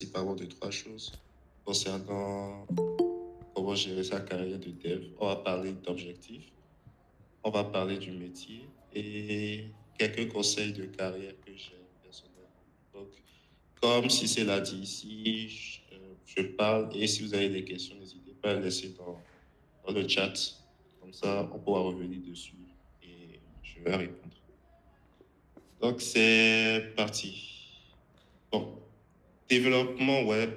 principalement de trois choses concernant comment gérer sa carrière de dev. On va parler d'objectifs, on va parler du métier et quelques conseils de carrière que j'ai personnellement. Donc, comme si c'est l'a dit ici, je parle et si vous avez des questions, n'hésitez pas à les laisser dans le chat. Comme ça, on pourra revenir dessus et je vais répondre. Donc, c'est parti. Bon, développement web.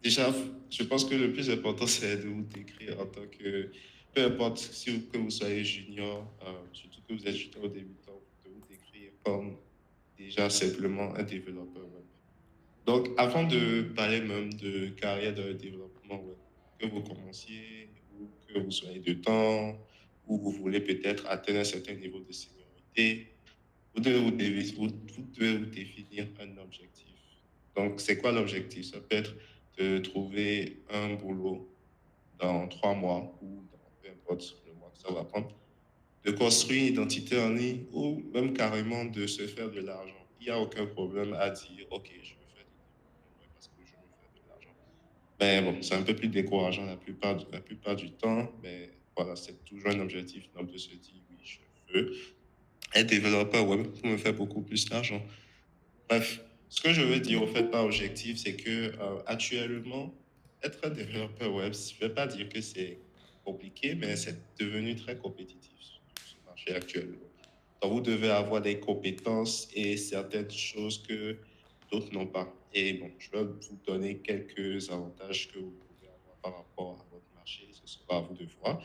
Déjà, je pense que le plus important, c'est de vous décrire en tant que, peu importe si que vous soyez junior, surtout que vous êtes junior ou débutant, de vous décrire comme déjà simplement un développeur web. Donc, avant de parler même de carrière de développement web, que vous commenciez ou que vous soyez de temps, ou vous voulez peut-être atteindre un certain niveau de seniorité, vous devez vous définir un objectif. Donc, c'est quoi l'objectif? Ça peut être de trouver un boulot dans 3 mois ou dans peu importe le mois que ça va prendre, de construire une identité en ligne ou même carrément de se faire de l'argent. Il n'y a aucun problème à dire, OK, je veux faire du développement web parce que je veux faire de l'argent. Mais bon, c'est un peu plus décourageant la plupart du temps, mais voilà, c'est toujours un objectif noble de se dire, oui, je veux être développeur web pour me faire beaucoup plus d'argent. Bref, ce que je veux dire au fait par objectif, c'est que actuellement, être un développeur web, je ne vais pas dire que c'est compliqué, mais c'est devenu très compétitif sur ce marché actuel. Donc, vous devez avoir des compétences et certaines choses que d'autres n'ont pas. Et bon, je vais vous donner quelques avantages que vous pouvez avoir par rapport à votre marché. Ce sera à vous de voir.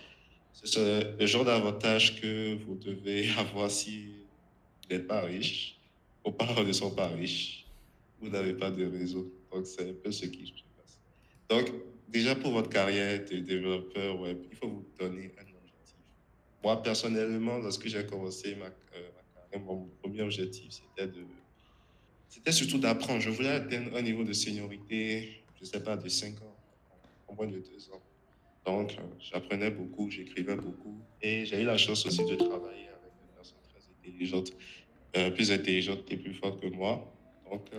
C'est le genre d'avantage que vous devez avoir si vous n'êtes pas riche. Vos parents ne sont pas riches. Vous n'avez pas de réseau. Donc, c'est un peu ce qui se passe. Donc, déjà pour votre carrière de développeur web, il faut vous donner un objectif. Moi, personnellement, lorsque j'ai commencé ma carrière, mon premier objectif, c'était surtout d'apprendre. Je voulais atteindre un niveau de seniorité, je ne sais pas, de 5 ans, en moins de 2 ans. Donc, j'apprenais beaucoup, j'écrivais beaucoup et j'ai eu la chance aussi de travailler avec des personnes très intelligentes, plus intelligentes et plus fortes que moi. Donc,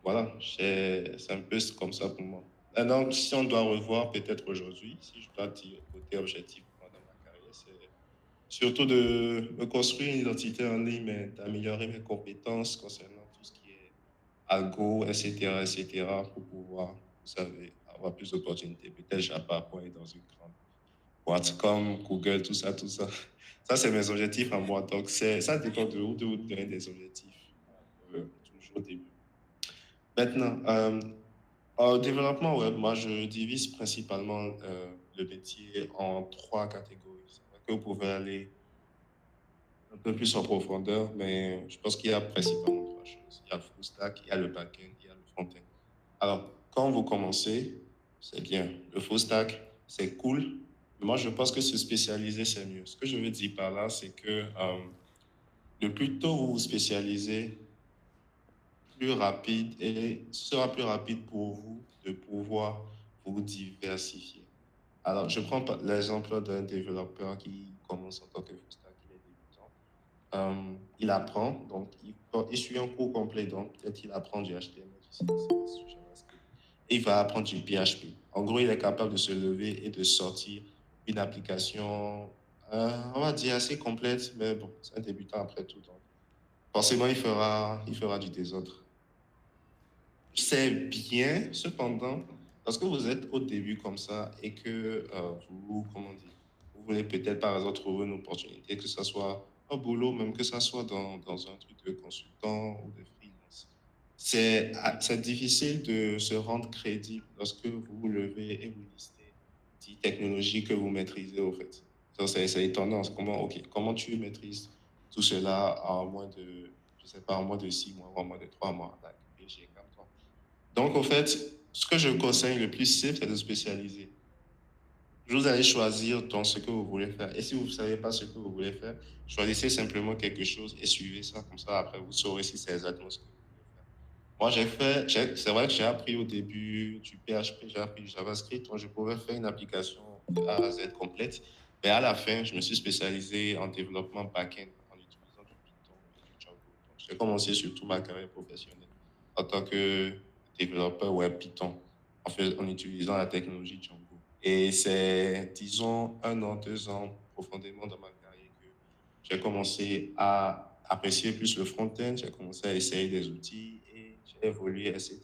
voilà, c'est un peu comme ça pour moi. Maintenant, si on doit revoir peut-être aujourd'hui, si je dois dire côté objectif moi, dans ma carrière, c'est surtout de me construire une identité en ligne, mais d'améliorer mes compétences concernant tout ce qui est algo, etc., pour pouvoir, vous savez, avoir plus d'opportunités. Peut-être je pas pour aller dans une grande boîte comme Google, tout ça, tout ça. Ça, c'est mes objectifs à moi. Donc, ça dépend de vous donner des objectifs, toujours au début. Maintenant, en développement web, moi, je divise principalement le métier en trois catégories. C'est vrai que vous pouvez aller un peu plus en profondeur, mais je pense qu'il y a principalement trois choses. Il y a le full stack, il y a le back-end, il y a le front-end. Alors, quand vous commencez, c'est bien. Le full stack, c'est cool. Mais moi, je pense que se spécialiser, c'est mieux. Ce que je veux dire par là, c'est que le plus tôt vous vous spécialisez, plus rapide et ce sera plus rapide pour vous de pouvoir vous diversifier. Alors, je prends l'exemple d'un développeur qui commence en tant que full stack, il est débutant. Il apprend, donc il suit un cours complet, donc peut-être il apprend du HTML, du CSS, du JavaScript, et il va apprendre du PHP. En gros, il est capable de se lever et de sortir une application, on va dire assez complète, mais bon, c'est un débutant après tout, donc forcément, il fera du désordre. C'est bien, cependant, lorsque vous êtes au début comme ça et que vous, comment dire, vous voulez peut-être par hasard trouver une opportunité, que ce soit un boulot, même que ce soit dans un truc de consultant ou de freelance. C'est difficile de se rendre crédible lorsque vous vous levez et vous listez 10 technologies que vous maîtrisez au fait. Ça, c'est étonnant. Comment tu maîtrises tout cela en moins de, je sais pas, en moins de 6 mois ou en moins de 3 mois. Like, j'ai comme toi. Donc, au fait, ce que je conseille le plus simple, c'est de spécialiser. Vous allez choisir dans ce que vous voulez faire. Et si vous ne savez pas ce que vous voulez faire, choisissez simplement quelque chose et suivez ça. Comme ça, après, vous saurez si c'est exactement ce que vous voulez faire. Moi, c'est vrai que j'ai appris au début du PHP, j'ai appris du JavaScript. Donc, je pouvais faire une application de A à Z complète. Mais à la fin, je me suis spécialisé en développement back-end en utilisant du Python et du Django. Donc, J'ai commencé surtout ma carrière professionnelle en tant que développeur web Python, en utilisant la technologie Django. Et c'est, disons, 1 an, 2 ans profondément dans ma carrière que j'ai commencé à apprécier plus le front-end, j'ai commencé à essayer des outils et j'ai évolué, etc.,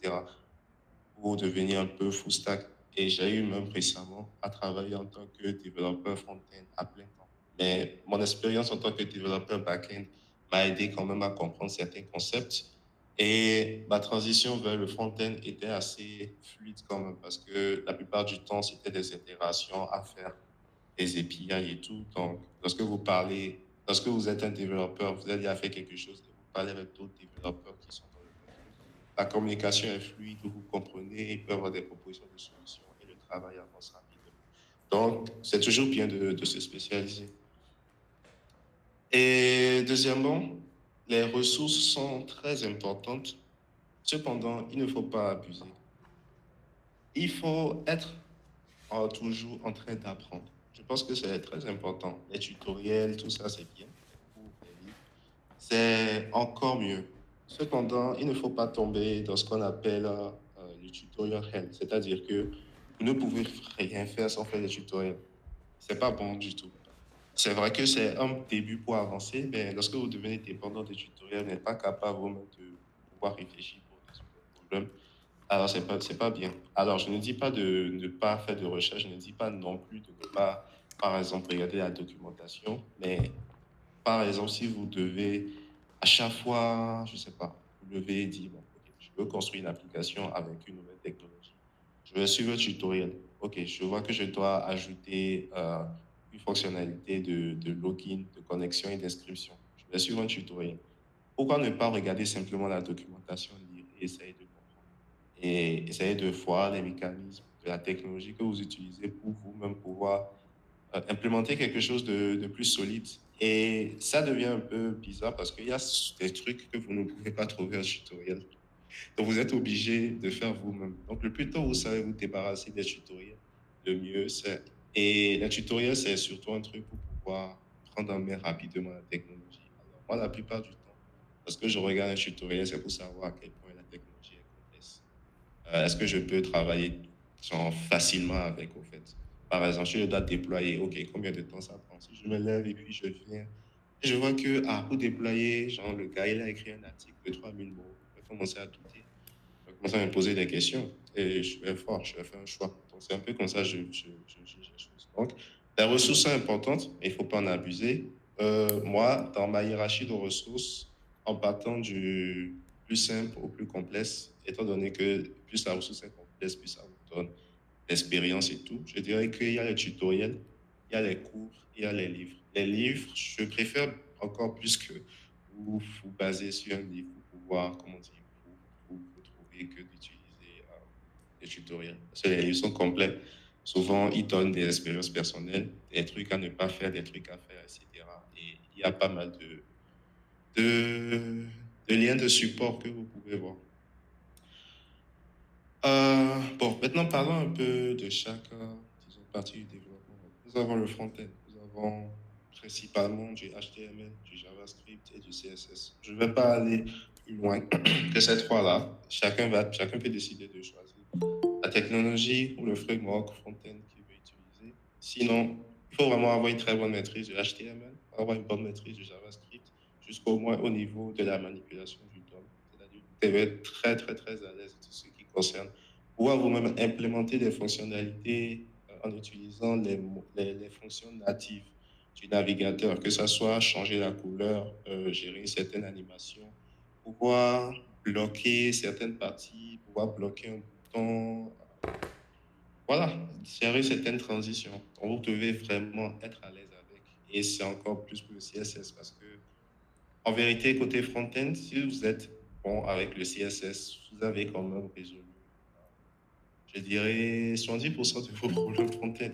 pour devenir un peu full stack. Et j'ai eu même récemment à travailler en tant que développeur front-end à plein temps. Mais mon expérience en tant que développeur back-end m'a aidé quand même à comprendre certains concepts. Et ma transition vers le front-end était assez fluide quand même parce que la plupart du temps, c'était des itérations à faire, des API et tout. Donc, lorsque vous êtes un développeur, vous allez à faire quelque chose et vous parlez avec d'autres développeurs qui sont dans le même truc. La communication est fluide, vous comprenez, il peut y avoir des propositions de solutions et le travail avance rapidement. Donc, c'est toujours bien de se spécialiser. Et deuxièmement, les ressources sont très importantes. Cependant, il ne faut pas abuser. Il faut être toujours en train d'apprendre. Je pense que c'est très important. Les tutoriels, tout ça, c'est bien. Les cours, les livres, c'est encore mieux. Cependant, il ne faut pas tomber dans ce qu'on appelle le tutorial hell. C'est-à-dire que vous ne pouvez rien faire sans faire des tutoriels. C'est pas bon du tout. C'est vrai que c'est un début pour avancer, mais lorsque vous devenez dépendant des tutoriels, vous n'êtes pas capable vous-même de pouvoir réfléchir pour résoudre les problèmes. Alors, c'est pas bien. Alors, je ne dis pas de ne pas faire de recherche, je ne dis pas non plus de ne pas, par exemple, regarder la documentation, mais par exemple, si vous devez à chaque fois, je ne sais pas, vous devez dire, bon, ok, je veux construire une application avec une nouvelle technologie. Je vais suivre un tutoriel. Ok, je vois que je dois ajouter une fonctionnalité de login, de connexion et d'inscription. Je vais suivre un tutoriel. Pourquoi ne pas regarder simplement la documentation, lire et essayer de comprendre et essayer de voir les mécanismes de la technologie que vous utilisez pour vous-même pouvoir implémenter quelque chose de plus solide. Et ça devient un peu bizarre parce qu'il y a des trucs que vous ne pouvez pas trouver en tutoriel. Donc, vous êtes obligé de faire vous-même. Donc, le plus tôt vous savez vous débarrasser des tutoriels, le mieux c'est. Et les tutoriels, c'est surtout un truc pour pouvoir prendre en main rapidement la technologie. Alors, moi, la plupart du temps, parce que je regarde un tutoriel, c'est pour savoir à quel point la technologie est complexe. Est-ce que je peux travailler genre, facilement avec, au fait? Par exemple, si je dois déployer, OK, combien de temps ça prend? Si je me lève et puis je viens, et je vois que, pour déployer, genre, le gars, il a écrit un article de 3 000 mots, je vais commencer à douter. Je vais commencer à me poser des questions et je vais fort, je vais faire un choix. Donc, c'est un peu comme ça que je juge les choses. Donc, les ressources sont importantes, mais il ne faut pas en abuser. Moi, dans ma hiérarchie de ressources, en partant du plus simple au plus complexe, étant donné que plus la ressource est complexe, plus ça vous donne l'expérience et tout, je dirais qu'il y a les tutoriels, il y a les cours, il y a les livres. Les livres, je préfère encore plus que vous baser sur un livre pour pouvoir, comment dire, vous trouver que d'utiliser les tutoriels. Parce que les livres sont complets. Souvent, ils donnent des expériences personnelles, des trucs à ne pas faire, des trucs à faire, etc. Et il y a pas mal de, de liens de support que vous pouvez voir. Bon, maintenant parlons un peu de chaque, disons, partie du développement web. Nous avons le front-end, nous avons principalement du HTML, du JavaScript et du CSS. Je ne vais pas aller plus loin que ces trois-là. Chacun peut décider de choisir la technologie ou le framework front-end qu'il veut utiliser. Sinon, il faut vraiment avoir une très bonne maîtrise du HTML, avoir une bonne maîtrise du JavaScript, jusqu'au moins au niveau de la manipulation du DOM. C'est-à-dire que vous devez être très, très, très à l'aise de tout ce qui concerne pouvoir vous-même implémenter des fonctionnalités en utilisant les fonctions natives du navigateur, que ce soit changer la couleur, gérer une certaine animation, pouvoir bloquer certaines parties, pouvoir bloquer un bouton, voilà, gérer certaines transitions. Donc, vous devez vraiment être à l'aise avec. Et c'est encore plus pour le CSS parce que, en vérité, côté front-end, si vous êtes bon avec le CSS, vous avez quand même résolu, je dirais, 70% de vos problèmes front-end.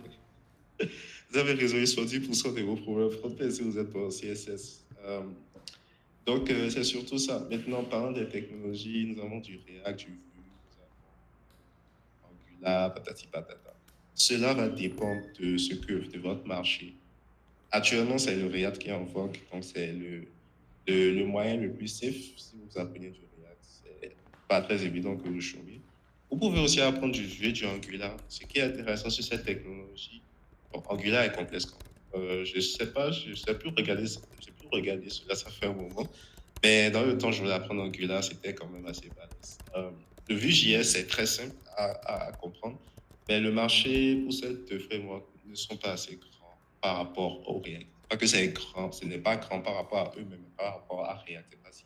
Vous avez résolu 70% de vos problèmes front-end si vous êtes bon en CSS. Donc, c'est surtout ça. Maintenant, parlant des technologies, nous avons du React, du Vue, nous avons Angular, patati patata. Cela va dépendre de de votre marché. Actuellement, c'est le React qui est en vogue, donc c'est le Le moyen le plus safe, si vous apprenez du React, c'est pas très évident que vous chômez. Vous pouvez aussi apprendre du Vue et du Angular. Ce qui est intéressant sur cette technologie, bon, Angular est complexe quand même. Je sais pas, je sais plus regarder, j'ai plus regardé cela, ça fait un moment. Mais dans le temps, je voulais apprendre Angular, c'était quand même assez balèze. Le Vue.js est très simple à comprendre, mais le marché pour cette framework ne sont pas assez grands par rapport au React. Pas que c'est grand, ce n'est pas grand par rapport à eux-mêmes, mais par rapport à React. C'est pas si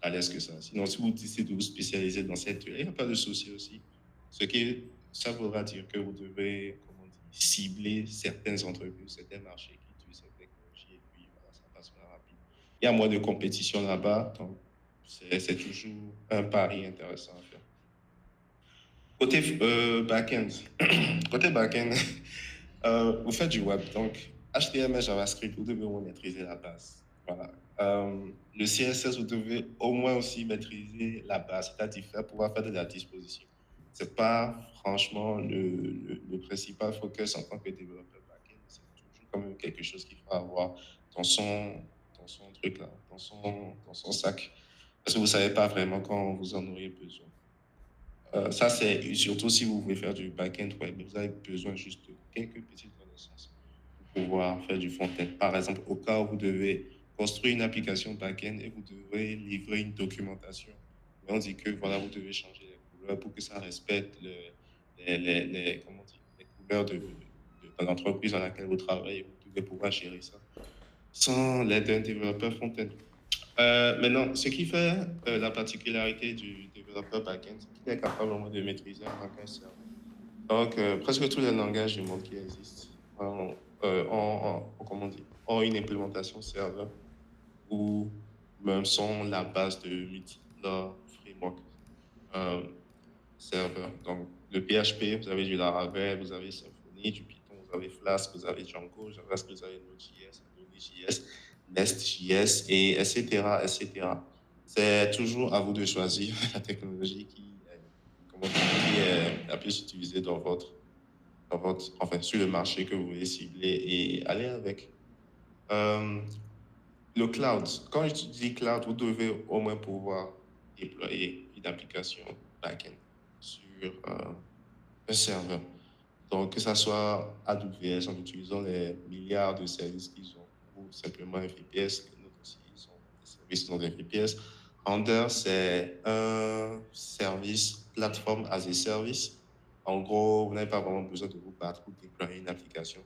à l'aise que ça. Sinon, si vous décidez de vous spécialiser dans cette, il n'y a pas de souci aussi. Ce qui, ça voudra dire que vous devez, comment dire, cibler certaines entreprises, certains marchés qui utilisent cette technologie, et puis voilà, ça passera rapide. Il y a moins de compétition là-bas, donc c'est toujours un pari intéressant à faire. Côté back-end, côté back-end, vous faites du web, donc HTML, JavaScript, vous devez au moins maîtriser la base. Voilà. Le CSS, vous devez au moins aussi maîtriser la base, c'est-à-dire pouvoir faire de la disposition. C'est pas franchement le principal focus en tant que développeur back-end, c'est toujours quand même quelque chose qu'il faut avoir dans dans son truc là, dans son sac, parce que vous savez pas vraiment quand vous en aurez besoin. Ça, c'est surtout si vous voulez faire du back-end web, vous avez besoin juste de quelques petites connaissances pour pouvoir faire du front-end. Par exemple, au cas où vous devez construire une application back-end et vous devez livrer une documentation, on dit que voilà, vous devez changer les couleurs pour que ça respecte comment dire, les couleurs de l'entreprise dans laquelle vous travaillez. Vous devez pouvoir gérer ça sans l'aide d'un développeur front-end. Maintenant, ce qui fait la particularité du développeur back-end, c'est qu'il est capable au moins de maîtriser un langage serveur. Donc, presque tous les langages du monde qui existent comment dire, ont une implémentation serveur ou même sont la base de multiples frameworks euh, serveurs. Donc, le PHP, vous avez du Laravel, vous avez Symfony, du Python, vous avez Flask, vous avez Django, JavaScript, vous avez Node.js, Angular.js, Nest.js, et etc., etc. C'est toujours à vous de choisir la technologie qui est la plus utilisée enfin, sur le marché que vous voulez cibler et aller avec. Euh, le cloud, quand je dis cloud, vous devez au moins pouvoir déployer une application back-end sur un serveur. Donc, que ce soit AWS en utilisant les milliards de services qu'ils ont, ou simplement un VPS, les nôtres aussi, ils ont des services dans des VPS. Render, c'est un service, plateforme as a service. En gros, vous n'avez pas vraiment besoin de vous battre pour déployer une application.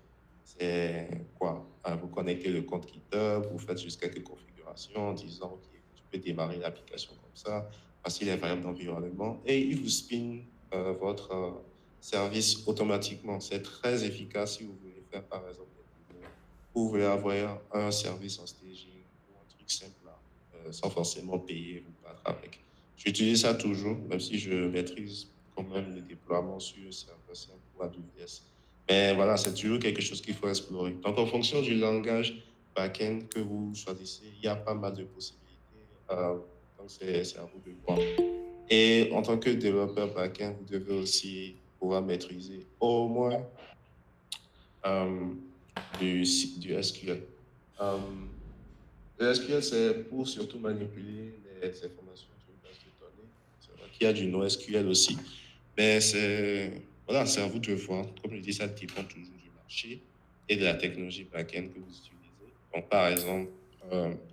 C'est quoi? Vous connectez le compte GitHub, vous faites juste quelques configurations en disant, OK, tu peux démarrer l'application comme ça, voici les variables d'environnement, et il vous spin votre service automatiquement. C'est très efficace si vous voulez faire, par exemple, des démos, ou vous voulez avoir un service en staging ou un truc simple là, sans forcément payer ou battre avec. J'utilise ça toujours, même si je maîtrise quand même le déploiement sur un serveur simple ou AWS. Mais voilà, c'est toujours quelque chose qu'il faut explorer. Donc, en fonction du langage back-end que vous choisissez, il y a pas mal de possibilités. Donc, c'est à vous de voir. Et en tant que développeur back-end, vous devez aussi pouvoir maîtriser au moins euh, du SQL. Euh, le SQL, c'est pour surtout manipuler les informations d'une base de données. C'est vrai qu'il y a du NoSQL aussi, mais voilà, c'est à vous de voir. Comme je dis, ça dépend toujours du marché et de la technologie back-end que vous utilisez. Donc, par exemple,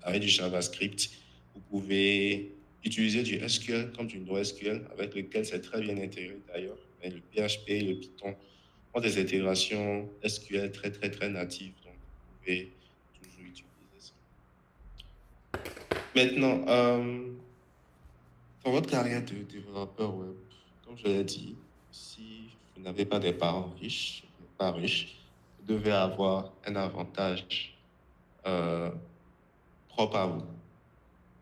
avec du JavaScript, vous pouvez utiliser du SQL comme du NoSQL, avec lequel c'est très bien intégré d'ailleurs. Mais le PHP, le Python ont des intégrations SQL très, très, très natives. Donc, vous pouvez toujours utiliser ça. Maintenant, dans votre carrière de développeur web, comme je l'ai dit, si vous n'avez pas des parents riches, vous n'êtes pas riche, vous devez avoir un avantage euh, propre à vous.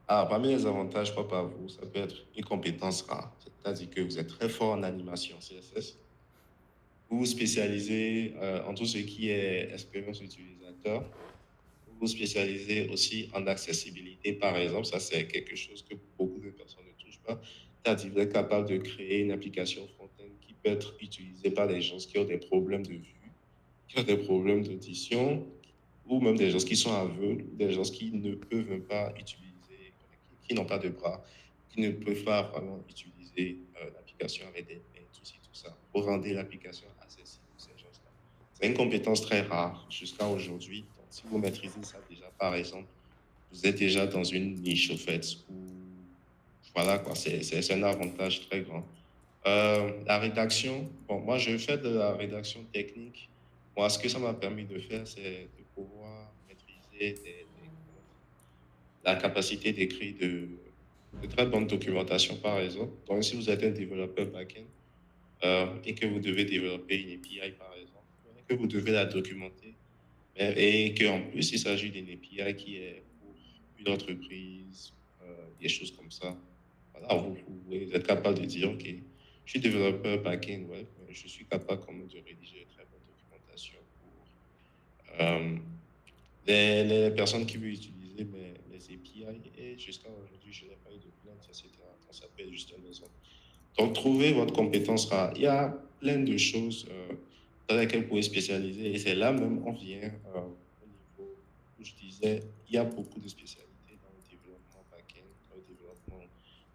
Ah, parmi les avantages propres à vous, ça peut être une compétence rare, c'est-à-dire que vous êtes très fort en animation CSS, vous vous spécialisez en tout ce qui est expérience utilisateur, vous vous spécialisez aussi en accessibilité, par exemple, ça c'est quelque chose que beaucoup de personnes ne touchent pas, c'est-à-dire vous êtes capable de créer une application front-end qui peut être utilisée par des gens qui ont des problèmes de vue, qui ont des problèmes d'audition, ou même des gens qui sont aveugles, des gens qui ne peuvent pas utiliser qui n'ont pas de bras, qui ne peuvent pas vraiment utiliser l'application avec des mains, tout ci, tout ça. Pour rendre l'application accessible pour ces gens-là. C'est une compétence très rare jusqu'à aujourd'hui. Donc, si vous maîtrisez ça déjà, par exemple, vous êtes déjà dans une niche, au fait, où, voilà, quoi, c'est un avantage très grand. La rédaction, bon, moi, je fais de la rédaction technique. Moi, ce que ça m'a permis de faire, c'est de pouvoir maîtriser comment dire, la capacité d'écrire de très bonnes documentations, par exemple. Donc, si vous êtes un développeur back-end et que vous devez développer une API, par exemple, et que vous devez la documenter, et qu'en plus, il s'agit d'une API qui est pour une entreprise, des choses comme ça. Voilà, vous êtes capable de dire, OK, je suis développeur back-end web, mais je suis capable quand même de rédiger de très bonne documentation pour euh, les personnes qui veulent utiliser mes API. Et jusqu'à aujourd'hui, je n'ai pas eu de plainte, etc. Donc, ça peut être juste un exemple. Donc, trouvez votre compétence rare. Il y a plein de choses dans lesquelles vous pouvez spécialiser. Et c'est là même, on vient au niveau où je disais, il y a beaucoup de spécialités dans le développement back-end, dans le développement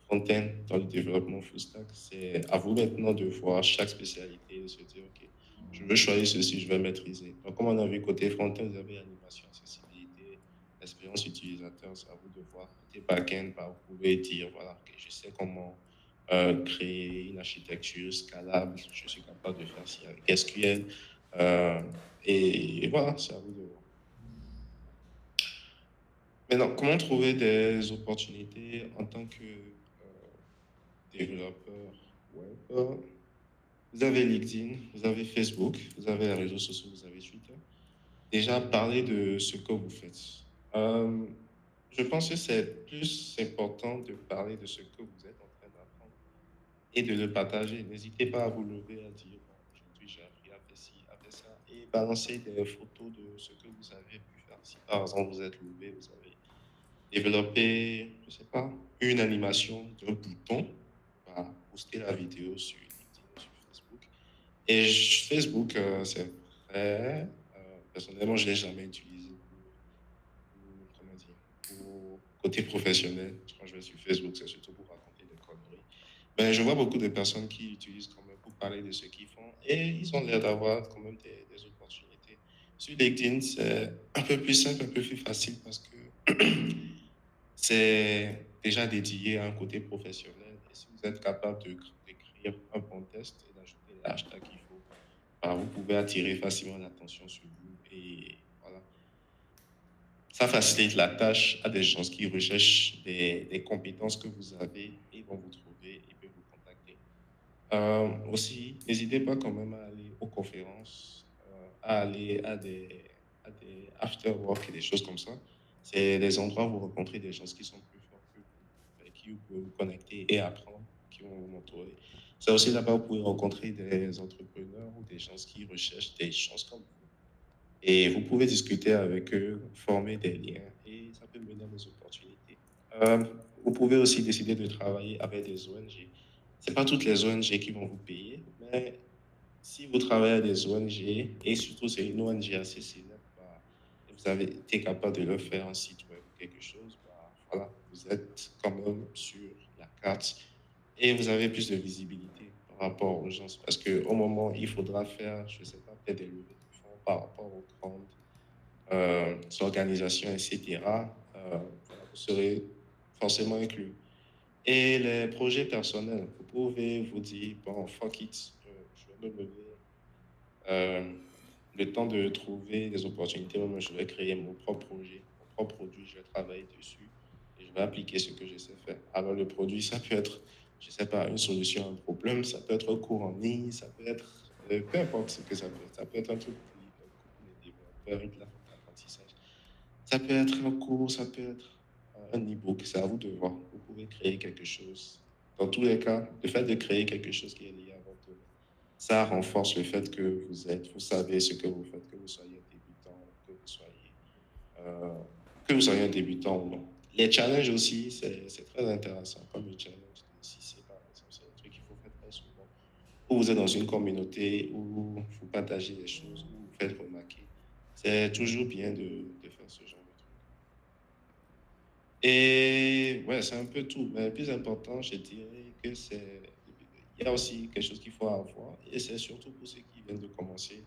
front-end, dans le développement full stack. C'est à vous maintenant de voir chaque spécialité et de se dire, OK, je veux choisir ceci, je vais maîtriser. Donc, comme on a vu côté front-end, vous avez animation, accessibilité, expérience utilisateur. C'est à vous de voir. Côté back-end, bah, vous pouvez dire, voilà, OK, je sais comment créer une architecture scalable. Je suis capable de faire ça avec SQL. Euh, et voilà, c'est à vous de voir. Maintenant, comment trouver des opportunités en tant que développeur web? Vous avez LinkedIn, vous avez Facebook, vous avez les réseaux sociaux, vous avez Twitter. Déjà, parlez de ce que vous faites. Euh, je pense que c'est plus important de parler de ce que vous êtes en train d'apprendre et de le partager. N'hésitez pas à vous lever, à dire, bon, aujourd'hui j'ai appris à faire ci, à faire ça, et balancer des photos de ce que vous avez pu faire. Si par exemple vous êtes levé, vous avez développé, je sais pas, une animation d'un bouton, bah, poster la vidéo sur LinkedIn ou sur Facebook. Et Facebook, c'est vrai, personnellement, je ne l'ai jamais utilisé comment dire, pour côté professionnel. Quand je vais sur Facebook, c'est surtout pour raconter des conneries. Mais je vois beaucoup de personnes qui utilisent quand même pour parler de ce qu'ils font et ils ont l'air d'avoir quand même des opportunités. Sur LinkedIn, c'est un peu plus simple, un peu plus facile parce que c'est déjà dédié à un côté professionnel. Et si vous êtes capable d'écrire un bon test et d'ajouter les hashtags qu'il faut, bah, vous pouvez attirer facilement l'attention sur vous. Et voilà. Ça facilite la tâche à des gens qui recherchent des compétences que vous avez et vont vous trouver et peuvent vous contacter. Aussi, n'hésitez pas quand même à aller aux conférences, à aller à des after-work et des choses comme ça. C'est des endroits où vous rencontrez des gens qui sont plus forts que vous, avec qui vous pouvez vous connecter et apprendre, qui vont vous mentorer. C'est aussi là-bas où vous pouvez rencontrer des entrepreneurs ou des gens qui recherchent des chances comme vous. Et vous pouvez discuter avec eux, former des liens et ça peut mener à des opportunités. Euh, vous pouvez aussi décider de travailler avec des ONG. Ce n'est pas toutes les ONG qui vont vous payer, mais si vous travaillez avec des ONG et surtout c'est une ONG assez célèbre, bah, et vous avez été capable de leur faire un site web ou quelque chose, bah, voilà, vous êtes quand même sur la carte et vous avez plus de visibilité par rapport aux gens. Parce qu'au moment, il faudra faire, je ne sais pas, peut-être des levées de fonds par rapport aux grandes organisations, etc. Voilà, vous serez forcément inclus. Et les projets personnels, vous pouvez vous dire, bon, fuck it, je vais me lever, euh, le temps de trouver des opportunités, moi, je vais créer mon propre projet, mon propre produit, je vais travailler dessus et je vais appliquer ce que je sais faire. Alors, le produit, ça peut être, je ne sais pas, une solution à un problème, ça peut être un cours en ligne, ça peut être, peu importe ce que ça peut être. Ça peut être un truc pour les développeurs, une plateforme d'apprentissage. Ça peut être un cours, ça peut être un e-book, c'est à vous de voir. Vous pouvez créer quelque chose. Dans tous les cas, le fait de créer quelque chose qui est lié à votre domaine, ça renforce le fait que vous savez ce que vous faites, que vous soyez un débutant, euh, que vous soyez un débutant ou non. Les challenges aussi, c'est très intéressant, comme le challenge de CC, par exemple. C'est un truc qu'il faut faire très souvent. Où vous êtes dans une communauté où vous partagez des choses, où vous faites remarquer. C'est toujours bien de faire ce genre de truc. Et ouais, c'est un peu tout. Mais le plus important, je dirais que il y a aussi quelque chose qu'il faut avoir, et c'est surtout pour ceux qui viennent de commencer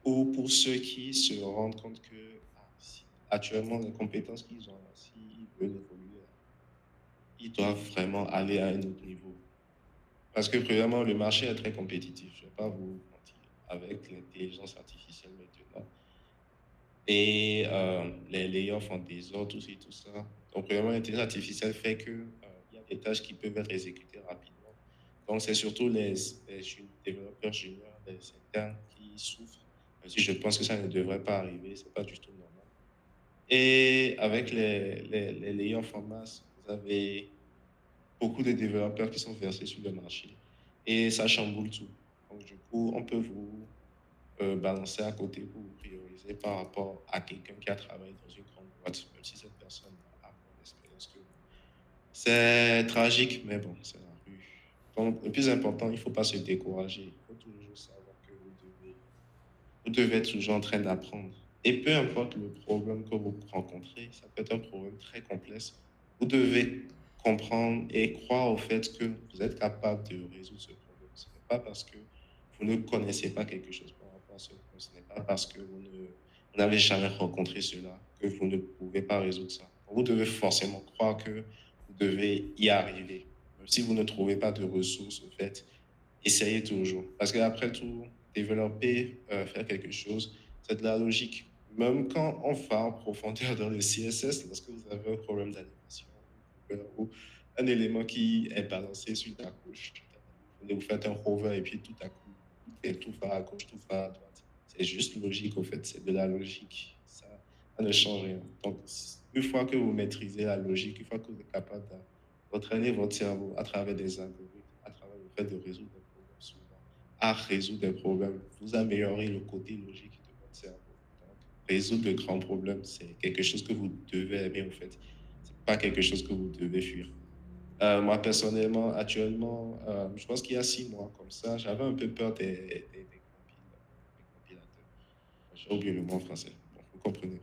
ou pour ceux qui se rendent compte que actuellement, les compétences qu'ils ont là, s'ils veulent évoluer, ils doivent vraiment aller à un autre niveau. Parce que, premièrement, le marché est très compétitif. Je ne vais pas vous mentir. Avec l'intelligence artificielle maintenant et les layoffs en désordre, tout ça et tout ça. Donc, premièrement, l'intelligence artificielle fait que il y a des tâches qui peuvent être exécutées rapidement. Donc, c'est surtout les développeurs juniors, les internes qui souffrent. Même si je pense que ça ne devrait pas arriver, c'est pas du tout normal. Et avec les layoffs en masse, vous avez beaucoup de développeurs qui sont versés sur le marché et ça chamboule tout. Donc, du coup, on peut vous balancer à côté pour vous prioriser par rapport à quelqu'un qui a travaillé dans une grande boîte, même si cette personne a moins d'expérience que vous. C'est tragique, mais bon, c'est la rue. Donc, le plus important, il ne faut pas se décourager. Il faut toujours savoir que vous devez être toujours en train d'apprendre. Et peu importe le problème que vous rencontrez, ça peut être un problème très complexe, vous devez comprendre et croire au fait que vous êtes capable de résoudre ce problème. Ce n'est pas parce que vous ne connaissez pas quelque chose par rapport à ce problème, ce n'est pas parce que vous n'avez jamais rencontré cela que vous ne pouvez pas résoudre ça. Vous devez forcément croire que vous devez y arriver. Même si vous ne trouvez pas de ressources, au fait, essayez toujours. Parce qu'après tout, développer, faire quelque chose, c'est de la logique. Même quand on va en profondeur dans le CSS, lorsque vous avez un problème d'animation ou un élément qui est balancé sur la gauche, vous faites un hover et puis tout à coup, tout va à gauche, tout va à droite. C'est juste logique, au fait, c'est de la logique. Ça ne change rien. Donc, une fois que vous maîtrisez la logique, une fois que vous êtes capable d'entraîner votre cerveau à travers des algorithmes, à travers le fait de résoudre des problèmes souvent, à résoudre des problèmes, vous améliorez le côté logique de votre cerveau. Donc, résoudre de grands problèmes, c'est quelque chose que vous devez aimer, en fait. C'est pas quelque chose que vous devez fuir. Moi, personnellement, actuellement, je pense qu'il y a 6 mois comme ça, j'avais un peu peur des compilateurs. J'ai oublié le mot en français. Bon, vous comprenez.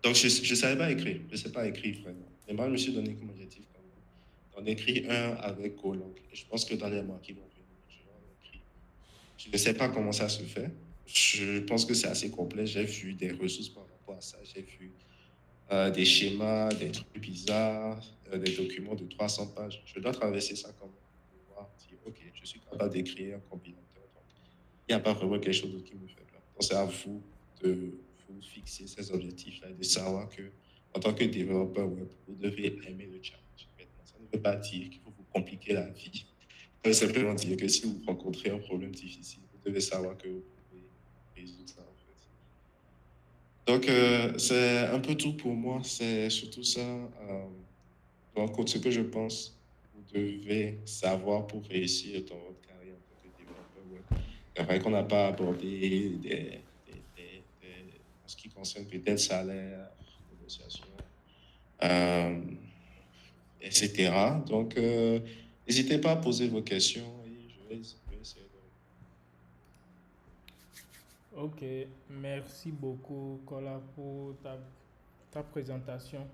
Donc, je ne savais pas écrire. Je ne sais pas écrire vraiment. Et moi, je me suis donné comme objectif quand même d'en écrire un avec Golang. Et je pense que dans les mois qui vont venir, je vais en écrire un. Je ne sais pas comment ça se fait. Je pense que c'est assez complet. J'ai vu des ressources par rapport à ça. J'ai vu des schémas, des trucs bizarres, des documents de 300 pages. Je dois traverser ça quand même pour pouvoir dire, OK, je suis capable d'écrire un compilateur. Donc, il n'y a pas vraiment quelque chose d'autre qui me fait peur. Donc, c'est à vous de vous fixer ces objectifs-là et de savoir que, en tant que développeur web, vous devez aimer le challenge. Maintenant, ça ne veut pas dire qu'il faut vous compliquer la vie. Ça veut simplement dire que si vous rencontrez un problème difficile, vous devez savoir que vous pouvez résoudre ça, en fait. Donc, c'est un peu tout pour moi. C'est surtout ça. Donc, ce que je pense, vous devez savoir pour réussir dans votre carrière en tant que développeur web. C'est vrai qu'on n'a pas abordé en ce qui concerne peut-être salaire, négociation, euh, etc. Donc, n'hésitez pas à poser vos questions et je vais essayer de répondre. Ok, merci beaucoup, Kola, pour ta présentation.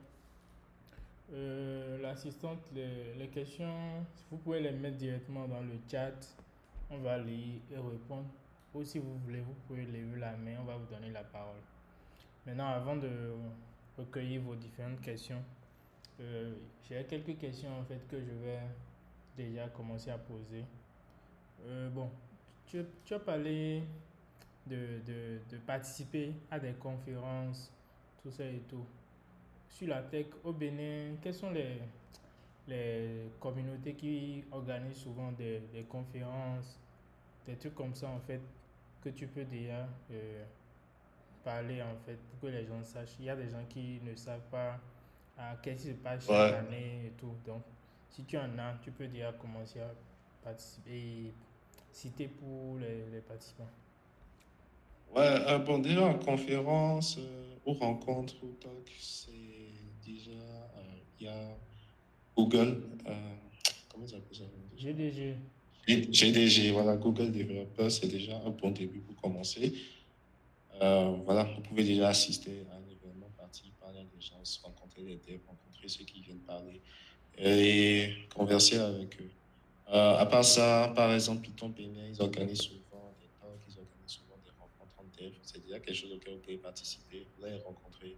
L'assistante, les questions, vous pouvez les mettre directement dans le chat. On va lire et répondre. Ou si vous voulez, vous pouvez lever la main. On va vous donner la parole. Maintenant, avant de recueillir vos différentes questions, j'ai quelques questions en fait que je vais déjà commencer à poser. Bon, tu as parlé de participer à des conférences, tout ça et tout. Sur la tech au Bénin, quelles sont les communautés qui organisent souvent des conférences, des trucs comme ça en fait, que tu peux déjà parler en fait pour que les gens sachent. Il y a des gens qui ne savent pas qu'est-ce qui se passe chaque Ouais, année et tout. Donc, si tu en as, tu peux déjà commencer à participer et citer pour les participants. ouais, bon, déjà en conférence, ou rencontre, ou talk, c'est déjà, il y a Google, comment ça s'appelle ça déjà? GDG. GDG, voilà, Google Developer, c'est déjà un bon début pour commencer. Voilà, vous pouvez déjà assister à un événement partie, parler à des gens, rencontrer les devs, rencontrer ceux qui viennent parler et converser avec eux. À part ça, par exemple, Python Penia, ils organisent souvent des talks, ils organisent souvent des rencontres en dev. C'est déjà quelque chose auquel vous pouvez participer. Vous allez rencontrer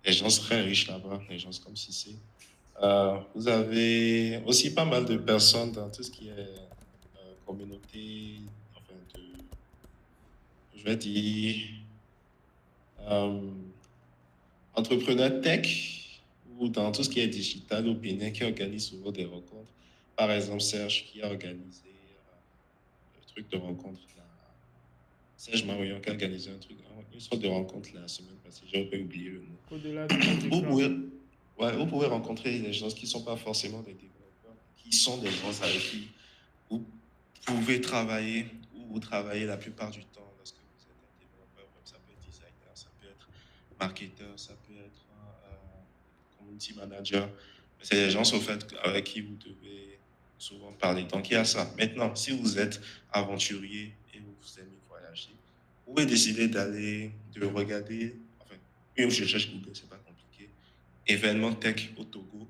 des gens très riches là-bas, des gens comme Cissé. Vous avez aussi pas mal de personnes dans tout ce qui est communauté, enfin, je vais dire, euh, entrepreneurs tech ou dans tout ce qui est digital au Bénin qui organise souvent des rencontres. Par exemple, Serge qui a organisé le truc de rencontre là. Serge Marion qui a organisé un truc, une sorte de rencontre la semaine passée. J'ai pas oublié le nom. Au-delà du monde Vous écran. pouvez, ouais, vous pouvez rencontrer des gens qui ne sont pas forcément des développeurs, qui sont des gens avec qui vous pouvez travailler ou vous travaillez la plupart du temps lorsque vous êtes un développeur web. Ça peut être designer, ça peut être marketeur, ça peut être community manager. C'est des gens au fait, avec qui vous devez souvent parler. Donc il y a ça. Maintenant, si vous êtes aventurier et vous aimez voyager, vous pouvez décider de regarder, enfin, une recherche Google, c'est pas compliqué, événements tech au Togo,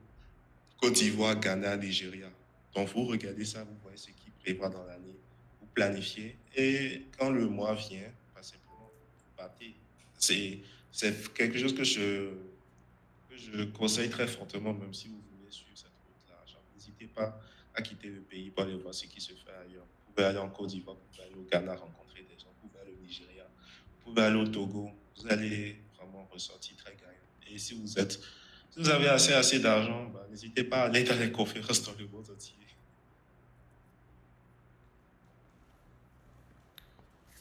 Côte d'Ivoire, Ghana, Nigeria. Donc, vous regardez ça, vous voyez ce qui prévoit dans l'année, vous planifiez, et quand le mois vient, bah, simplement, vous partez. C'est quelque chose que je conseille très fortement, même si vous voulez suivre cette route-là. N'hésitez pas à quitter le pays pour aller voir ce qui se fait ailleurs. Vous pouvez aller en Côte d'Ivoire, vous pouvez aller au Ghana rencontrer des gens, vous pouvez aller au Nigeria, vous pouvez aller au Togo. Vous allez vraiment ressortir très gagnant. Et si vous avez assez d'argent, bah, n'hésitez pas à aller dans les conférences dans le monde entier.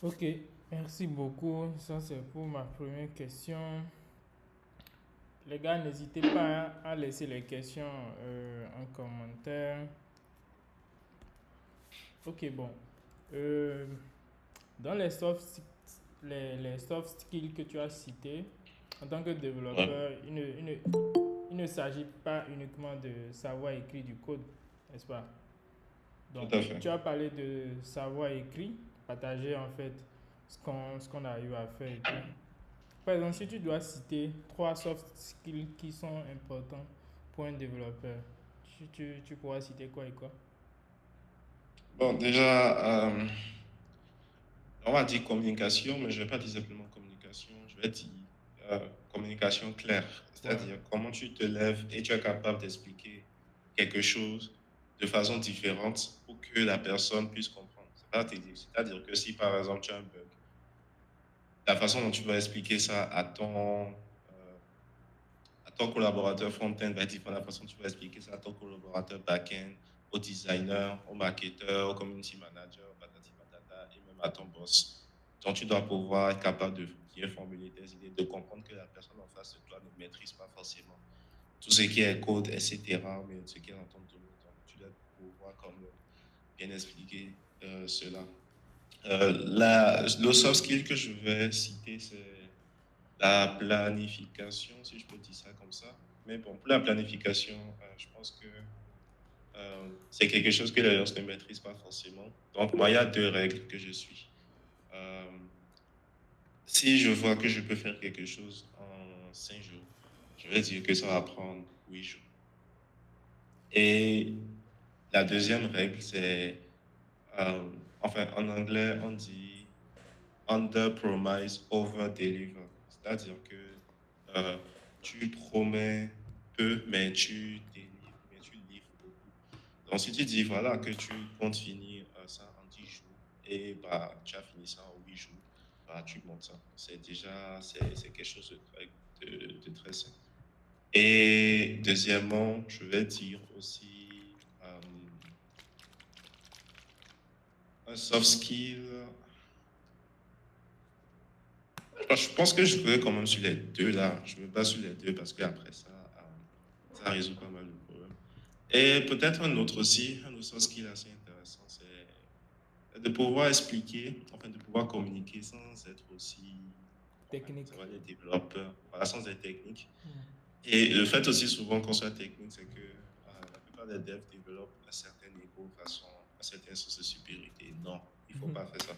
Ok, merci beaucoup. Ça, c'est pour ma première question. Les gars, n'hésitez pas à laisser les questions en commentaire. Ok, bon. Euh, dans les soft skills que tu as cités, en tant que Ouais, développeur, il ne s'agit pas uniquement de savoir écrire du code, n'est-ce pas? tout Donc, à fait. tu as parlé de savoir écrit, partager en fait ce qu'on arrive à faire et tout. Par exemple, si tu dois citer trois soft skills qui sont importants pour un développeur, tu pourras citer quoi et quoi? Bon, déjà, on va dire communication, mais je ne vais pas dire simplement communication, je vais dire communication claire. Ouais. C'est-à-dire comment tu te lèves et tu es capable d'expliquer quelque chose de façon différente pour que la personne puisse comprendre. C'est-à-dire que si par exemple tu as un bug, la façon dont tu vas expliquer ça à ton collaborateur front-end va être différente de la façon dont tu vas expliquer ça à ton collaborateur back-end, au designer, au marketeur, au community manager, patati patata, et même à ton boss. Donc, tu dois pouvoir être capable de bien formuler tes idées, de comprendre que la personne en face de toi ne maîtrise pas forcément tout ce qui est code, etc., mais ce qui est dans ton domaine. Donc, tu dois pouvoir quand même bien expliquer cela. Le soft skill que je vais citer, c'est la planification, si je peux dire ça comme ça. Mais bon, pour la planification, je pense que c'est quelque chose que les gens ne maîtrisent pas forcément. Donc, moi, il y a deux règles que je suis. Euh, Si je vois que je peux faire quelque chose en 5 jours, je vais dire que ça va prendre 8 jours. Et la deuxième règle, c'est, enfin, en anglais, on dit under promise, over deliver. C'est-à-dire que euh, tu promets peu, mais tu livres beaucoup. Donc, si tu dis voilà que tu comptes finir ça en 10 jours et bah, tu as fini ça en 8 jours, bah, tu montes ça. C'est quelque chose de très simple. Et deuxièmement, je vais dire aussi un soft skill. Je pense que je ferais quand même sur les deux là. Je me base sur les deux parce qu'après ça, ça résout pas mal de problèmes. Et peut-être un autre aussi, un autre soft skill assez intéressant, c'est de pouvoir expliquer, enfin de pouvoir communiquer sans être aussi, enfin, ça Technique. va les développeurs, voilà, sans être technique. Hmm. Et le fait aussi souvent qu'on soit technique, c'est que la plupart des devs développent un certain niveau, façon, un certain sens de supériorité. Non, il ne faut pas faire ça.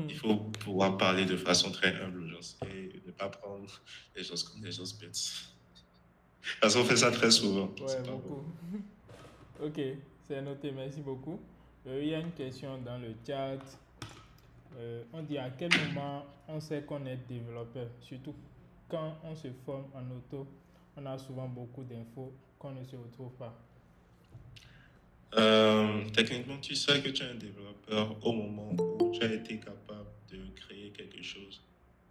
Il faut pouvoir parler de façon très humble aux gens et ne pas prendre les choses comme des choses bêtes. Parce qu'on fait ça très souvent. Ouais, C'est pas bon. beaucoup. Ok, c'est noté, merci beaucoup. Il y a une question dans le chat. On dit à quel moment on sait qu'on est développeur, surtout quand on se forme en auto, on a souvent beaucoup d'infos qu'on ne se retrouve pas. Techniquement, tu sais que tu es un développeur au moment où tu as été capable de créer quelque chose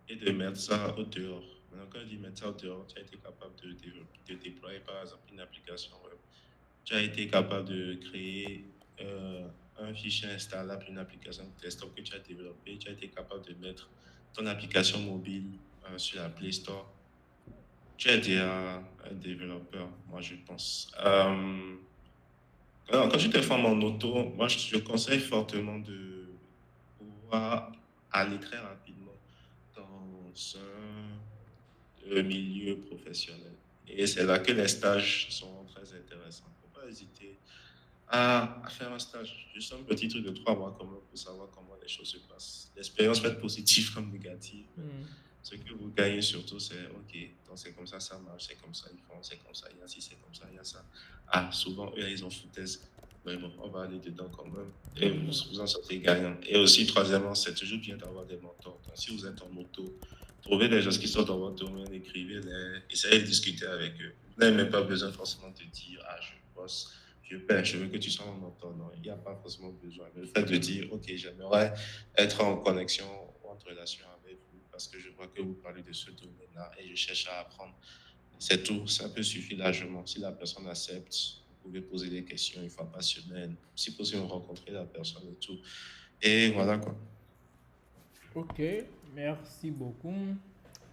et de mettre ça au dehors. Maintenant, quand je dis mettre ça au dehors, tu as été capable de déployer par exemple une application web. Tu as été capable de créer un fichier installable, une application desktop que tu as développée. Tu as été capable de mettre ton application mobile sur la Play Store. Tu es déjà un développeur, moi je pense. Alors, quand tu te formes en auto, moi je conseille fortement de pouvoir aller très rapidement dans un milieu professionnel. Et c'est là que les stages sont très intéressants. Il ne faut pas hésiter à faire un stage. Juste un petit truc de 3 mois comme pour savoir comment les choses se passent. L'expérience peut être positive comme négative. Hmm. Ce que vous gagnez surtout, c'est OK, donc c'est comme ça marche, c'est comme ça, ils font, c'est comme ça, il y a ci, c'est comme ça, il y a ça. Ah, souvent, eux, ils ont foutaise. Mais bon, on va aller dedans quand même. Et vous en sortez gagnant. Et aussi, troisièmement, c'est toujours bien d'avoir des mentors. Donc, si vous êtes en auto, trouvez des gens qui sont dans votre domaine, écrivez-les, essayez de discuter avec eux. Vous n'avez même pas besoin forcément de dire, ah, je bosse, je paie, je veux que tu sois mon mentor. Non, il n'y a pas forcément besoin. Mais le fait de dire, OK, j'aimerais être en connexion ou en relation avec vous parce que je vois que vous parlez de ce domaine-là et je cherche à apprendre. C'est tout, ça peut suffire largement. Si la personne accepte, vous pouvez poser des questions une fois par semaine. Si possible, rencontrer la personne et tout. Et voilà quoi. Ok, merci beaucoup.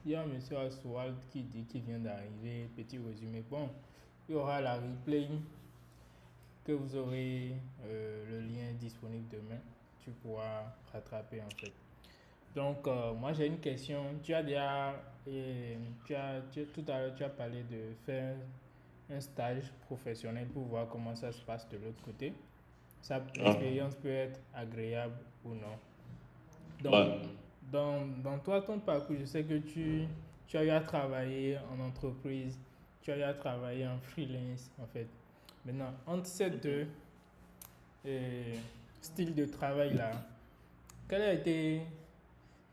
Il y a M. Aswald qui dit qu'il vient d'arriver. Petit résumé. Bon, il y aura la replay que vous aurez le lien disponible demain. Tu pourras rattraper en fait. Donc, moi j'ai une question. Tu as déjà, tout à l'heure, tu as parlé de faire un stage professionnel pour voir comment ça se passe de l'autre côté. Ah, L'expérience peut être agréable ou non. Donc, ouais. dans toi, ton parcours, je sais que tu as eu à travailler en entreprise, tu as eu à travailler en freelance en fait. Maintenant, entre ces deux euh, styles de travail là, quelle a été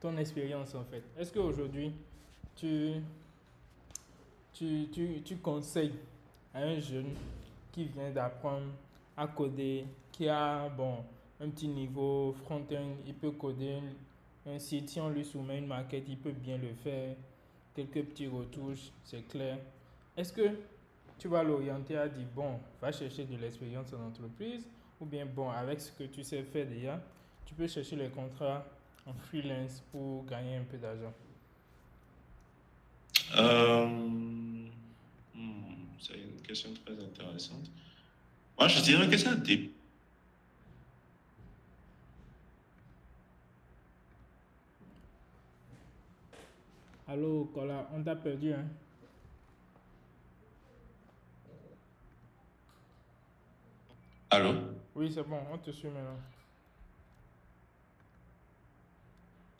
ton expérience en fait? Est-ce qu'aujourd'hui, tu, tu conseilles à un jeune qui vient d'apprendre à coder, qui a bon, un petit niveau front-end, il peut coder un site, si on lui soumet une maquette, il peut bien le faire, quelques petits retouches, c'est clair. Est-ce que tu vas l'orienter à dire, bon, va chercher de l'expérience en entreprise, ou bien, bon, avec ce que tu sais faire déjà, tu peux chercher les contrats en freelance pour gagner un peu d'argent. C'est une question très intéressante. Moi, je dirais que ça dépend. Allô, Cola, on t'a perdu, hein? Allô? Oui, c'est bon, on te suit maintenant.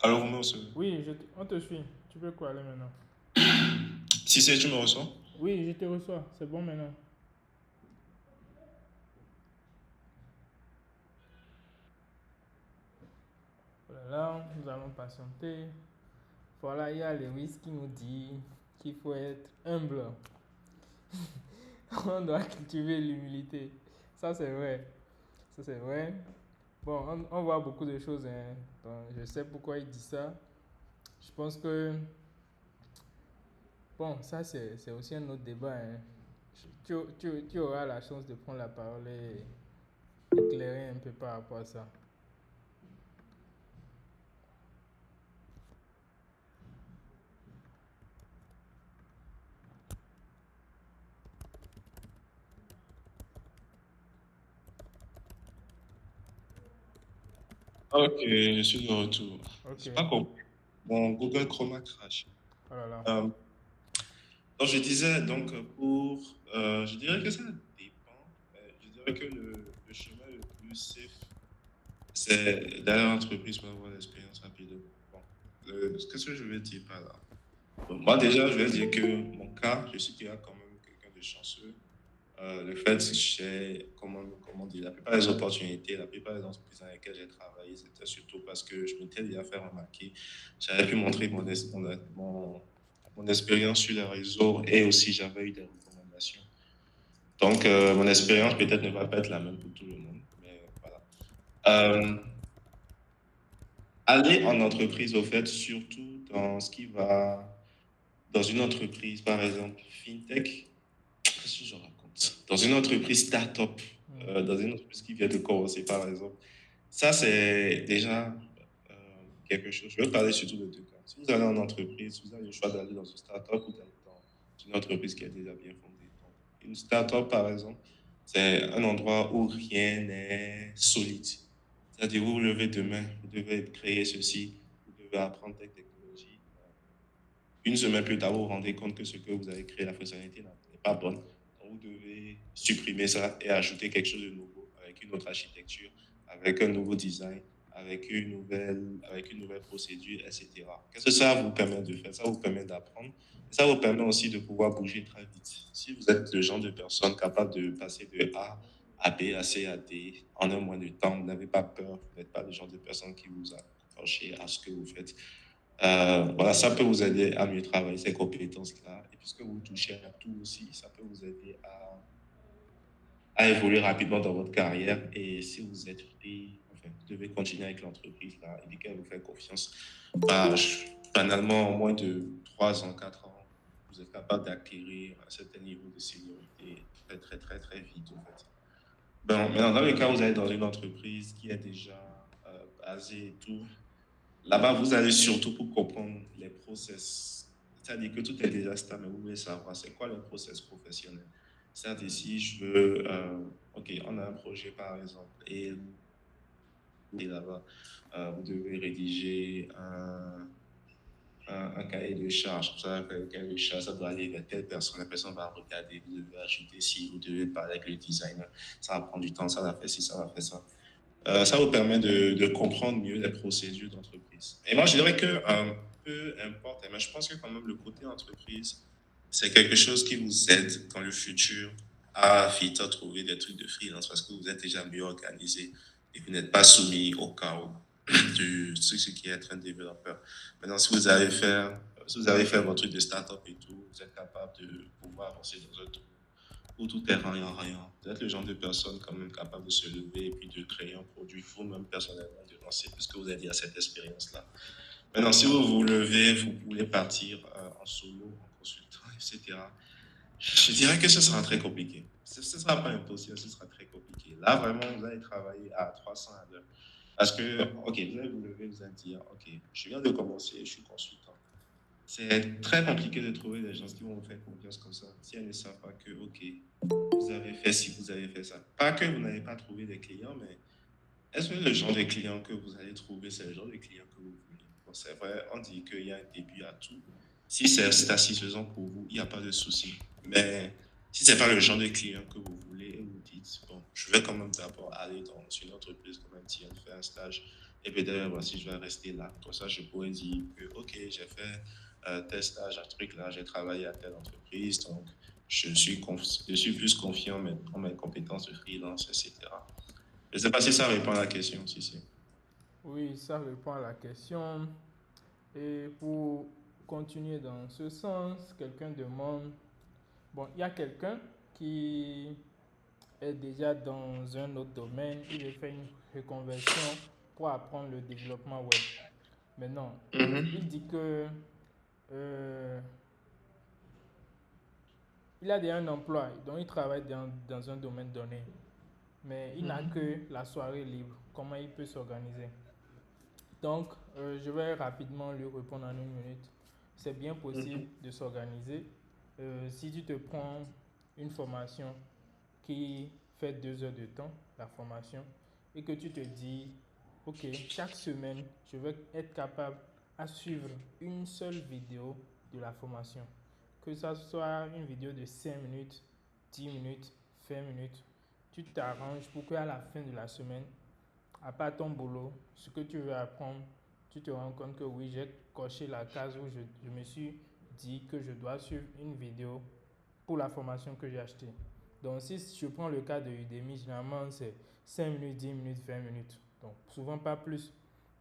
Allô, vous me recevez? Oui, on te suit. Tu peux quoi aller maintenant? Si c'est, tu me reçois? Oui, je te reçois. C'est bon maintenant. Voilà, nous allons patienter. Voilà, il y a Lewis qui nous dit qu'il faut être humble. On doit cultiver l'humilité. Ça, c'est vrai. Ça, c'est vrai. Bon, on voit beaucoup de choses, hein. Donc, je sais pourquoi il dit ça. Je pense que, bon, ça, c'est aussi un autre débat, hein. Tu auras la chance de prendre la parole et éclairer un peu par rapport à ça. Ok, je suis de retour. Ok. C'est pas compris. Mon Google Chrome a crash. Oh là là. Euh, donc, je disais, donc, je dirais que ça dépend. Je dirais que le chemin le plus safe C'est dans l'entreprise pour avoir l'expérience rapidement. Bon, qu'est-ce que je veux dire par là? Bon, moi, déjà, je vais dire que mon cas, je suis déjà quand même quelqu'un de chanceux. Le fait que j'ai, comment dire, la plupart des opportunités, la plupart des entreprises dans lesquelles j'ai travaillé, c'était surtout parce que je m'étais déjà fait remarquer. J'avais pu montrer mon expérience sur les réseaux et aussi j'avais eu des recommandations. Donc, mon expérience peut-être ne va pas être la même pour tout le monde, mais voilà. Euh, Aller en entreprise, au fait, surtout dans ce qui va, dans une entreprise, par exemple, FinTech, qu'est-ce que je raconte? Dans une entreprise start-up, dans une entreprise qui vient de commencer, par exemple, ça, c'est déjà euh, quelque chose. Je vais parler surtout de deux cas. Si vous allez en entreprise, vous avez le choix d'aller dans une start-up ou d'aller dans une entreprise qui est déjà bien fondée. Donc, une start-up, par exemple, c'est un endroit où rien n'est solide. C'est-à-dire, vous vous levez demain, vous devez créer ceci, vous devez apprendre telle technologie. Une semaine plus tard, vous vous rendez compte que ce que vous avez créé, la fonctionnalité n'est pas bonne. Donc, vous devez supprimer ça et ajouter quelque chose de nouveau avec une autre architecture, avec un nouveau design, avec une nouvelle procédure, etc. Qu'est-ce que ça vous permet de faire? Ça vous permet d'apprendre. Et ça vous permet aussi de pouvoir bouger très vite. Si vous êtes le genre de personne capable de passer de A à B, à C, à D en un mois de temps, vous n'avez pas peur, vous n'êtes pas le genre de personne qui vous accroche à ce que vous faites. Voilà, ça peut vous aider à mieux travailler ces compétences-là. Et puisque vous touchez à tout aussi, ça peut vous aider à évoluer rapidement dans votre carrière. Et si vous êtes pris, enfin, vous devez continuer avec l'entreprise là, et qu'elle vous fait confiance, bah, banalement, en moins de 3 ans, 4 ans, vous êtes capable d'acquérir un certain niveau de seniorité très, très, très, très vite, en fait. Bon, maintenant, dans le cas où vous êtes dans une entreprise qui est déjà basée et tout, là-bas, vous allez surtout pour comprendre les process. C'est-à-dire que tout est déjà stable, mais vous voulez savoir c'est quoi le process professionnel. C'est-à-dire si je veux, OK, on a un projet par exemple, et là-bas, vous devez rédiger un cahier de charge. Ça, le cahier de charge, ça doit aller vers telle personne. La personne va regarder, vous devez ajouter si, vous devez parler avec le designer. Ça va prendre du temps, ça va faire ci, ça va faire ça. Ça vous permet de comprendre mieux les procédures d'entreprise. Et moi, je dirais que peu importe, mais je pense que quand même le côté entreprise, c'est quelque chose qui vous aide dans le futur à vite trouver des trucs de freelance parce que vous êtes déjà mieux organisé et vous n'êtes pas soumis au chaos de ce qui est être un développeur. Maintenant, si vous avez fait votre truc de start-up et tout, vous êtes capable de pouvoir avancer dans un truc où tout est rien, rien. Vous êtes le genre de personne quand même capable de se lever et puis de créer un produit, vous-même personnellement de lancer, puisque vous avez à cette expérience-là. Maintenant, si vous vous levez, vous voulez partir en solo, en consultant, etc., je dirais que ce sera très compliqué. Ce ne sera pas impossible, ce sera très compliqué. Là, vraiment, vous allez travailler à 300 à l'heure. Parce que, OK, vous allez vous lever, vous allez dire, OK, je viens de commencer, je suis consultant. C'est très compliqué de trouver des gens qui vont vous faire confiance comme ça. Si elles ne savent pas que, OK, vous avez fait ci, vous avez fait ça. Pas que vous n'avez pas trouvé des clients, mais est-ce que le genre de clients que vous allez trouver, c'est le genre de clients que vous voulez? Bon, c'est vrai, on dit qu'il y a un début à tout. Si c'est satisfaisant pour vous, il n'y a pas de souci. Mais si ce n'est pas le genre de client que vous voulez et vous dites, bon, je vais quand même d'abord aller dans une entreprise comme un TN, faire un stage et peut-être voir si je vais rester là. Pour ça, je pourrais dire que, OK, j'ai fait tel stage, un truc là, j'ai travaillé à telle entreprise, donc je suis plus confiant en mes compétences de freelance, etc. Je ne sais pas si ça répond à la question, si c'est. Oui, ça répond à la question. Et pour continuer dans ce sens, quelqu'un demande, bon, il y a quelqu'un qui est déjà dans un autre domaine, il veut faire une reconversion pour apprendre le développement web. Maintenant, il dit que euh, il a déjà un emploi, donc il travaille dans un domaine donné, mais il n'a que la soirée libre. Comment il peut s'organiser? Donc, je vais rapidement lui répondre en une minute. C'est bien possible de s'organiser. Si tu te prends une formation qui fait 2 heures de temps, la formation, et que tu te dis, ok, chaque semaine, je vais être capable à suivre une seule vidéo de la formation. Que ça soit une vidéo de 5 minutes, 10 minutes, 20 minutes, tu t'arranges pour qu'à la fin de la semaine, à part ton boulot, ce que tu veux apprendre, tu te rends compte que oui, j'ai coché la case où je me suis dit que je dois suivre une vidéo pour la formation que j'ai achetée. Donc, si je prends le cas de Udemy, généralement, c'est 5 minutes, 10 minutes, 20 minutes. Donc, souvent pas plus.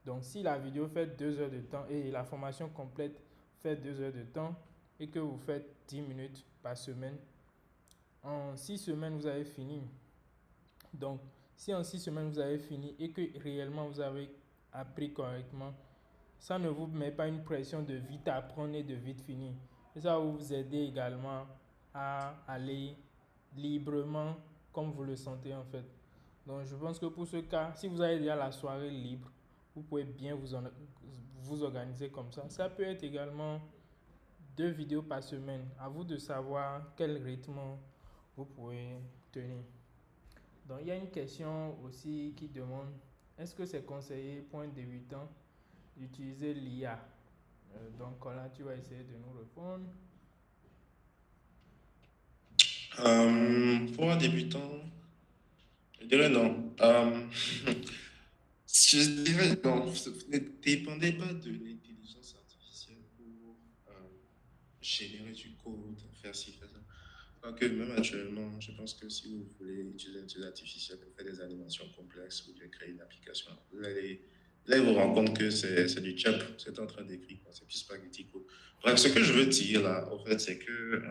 Donc, si la vidéo fait 2 heures de temps et la formation complète fait 2 heures de temps et que vous faites 10 minutes par semaine, en 6 semaines, vous avez fini. Donc, si en 6 semaines, vous avez fini et que réellement vous avez appris correctement, ça ne vous met pas une pression de vite apprendre et de vite finir. Et ça va vous aider également à aller librement comme vous le sentez en fait. Donc je pense que pour ce cas, si vous avez déjà la soirée libre, vous pouvez bien vous organiser comme ça. Ça peut être également 2 vidéos par semaine. À vous de savoir quel rythme vous pouvez tenir. Donc il y a une question aussi qui demande, est-ce que c'est conseillé pour un débutant d'utiliser l'IA? Donc là, tu vas essayer de nous répondre. Pour un débutant, je dirais non. Je dirais non. Ne dépendez pas de l'intelligence artificielle pour générer du code, faire ci, faire ça. Que même actuellement, je pense que si vous voulez utiliser l'intelligence artificielle pour faire des animations complexes ou bien créer une application, là, vous rendez compte que c'est du chap, c'est en train d'écrire, c'est plus spaghetti code. Bref, ce que je veux dire là, en fait, c'est que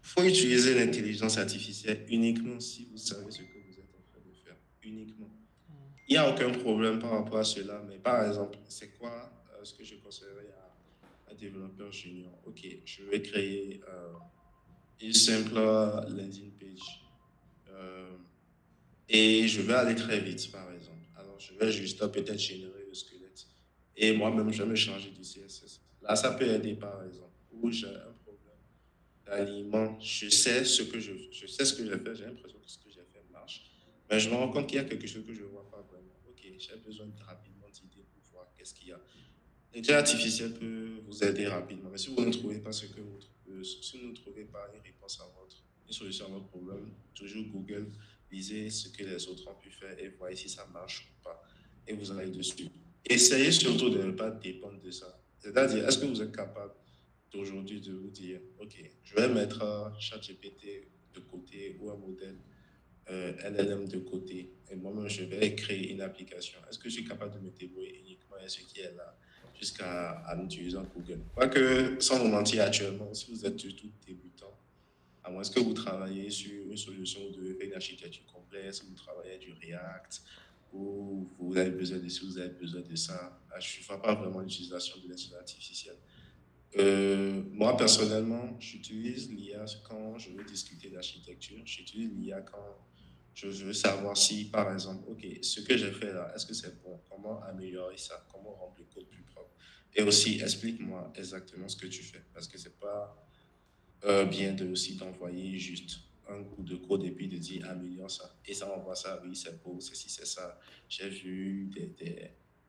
faut utiliser l'intelligence artificielle uniquement si vous savez ce que vous êtes en train de faire. Uniquement. Il n'y a aucun problème par rapport à cela, mais par exemple, c'est quoi ce que je conseillerais à un développeur junior? Ok, je vais créer une simple landing page et je vais aller très vite, par exemple. Alors, je vais juste peut-être générer le squelette et moi-même, je vais me changer du CSS. Là, ça peut aider, par exemple, où j'ai un problème d'alignement. Je sais ce que j'ai fait, j'ai l'impression que ce que j'ai fait marche. Mais je me rends compte qu'il y a quelque chose que je ne vois pas vraiment. Ok, j'ai besoin rapidement d'idées pour voir qu'est-ce qu'il y a. L'intelligence artificielle peut vous aider rapidement. Mais si vous ne trouvez pas si vous ne trouvez pas une solution à votre problème, toujours Google, lisez ce que les autres ont pu faire et voyez si ça marche ou pas. Et vous allez dessus. Essayez surtout de ne pas dépendre de ça. C'est-à-dire, est-ce que vous êtes capable d'aujourd'hui de vous dire, OK, je vais mettre ChatGPT de côté ou un modèle LLM de côté et moi-même je vais créer une application. Est-ce que je suis capable de me débrouiller uniquement avec ce qui est là jusqu'à en utilisant Google? Quoique, sans vous mentir, actuellement, si vous êtes du tout débutant, à moins que vous travaillez sur une solution de une architecture complexe, vous travaillez du React, ou vous avez besoin de ci, vous avez besoin de ça, je ne vois pas vraiment l'utilisation de l'intelligence artificielle. Moi, personnellement, j'utilise l'IA quand je veux discuter d'architecture. J'utilise l'IA quand je veux savoir si, par exemple, OK, ce que j'ai fait là, est-ce que c'est bon? Comment améliorer ça? Comment rendre le code plus propre? Et aussi, explique-moi exactement ce que tu fais. Parce que c'est pas bien de aussi d'envoyer juste un coup de code et puis de dire améliore ça. Et ça, on voit ça, oui, c'est beau, c'est si, c'est ça. J'ai vu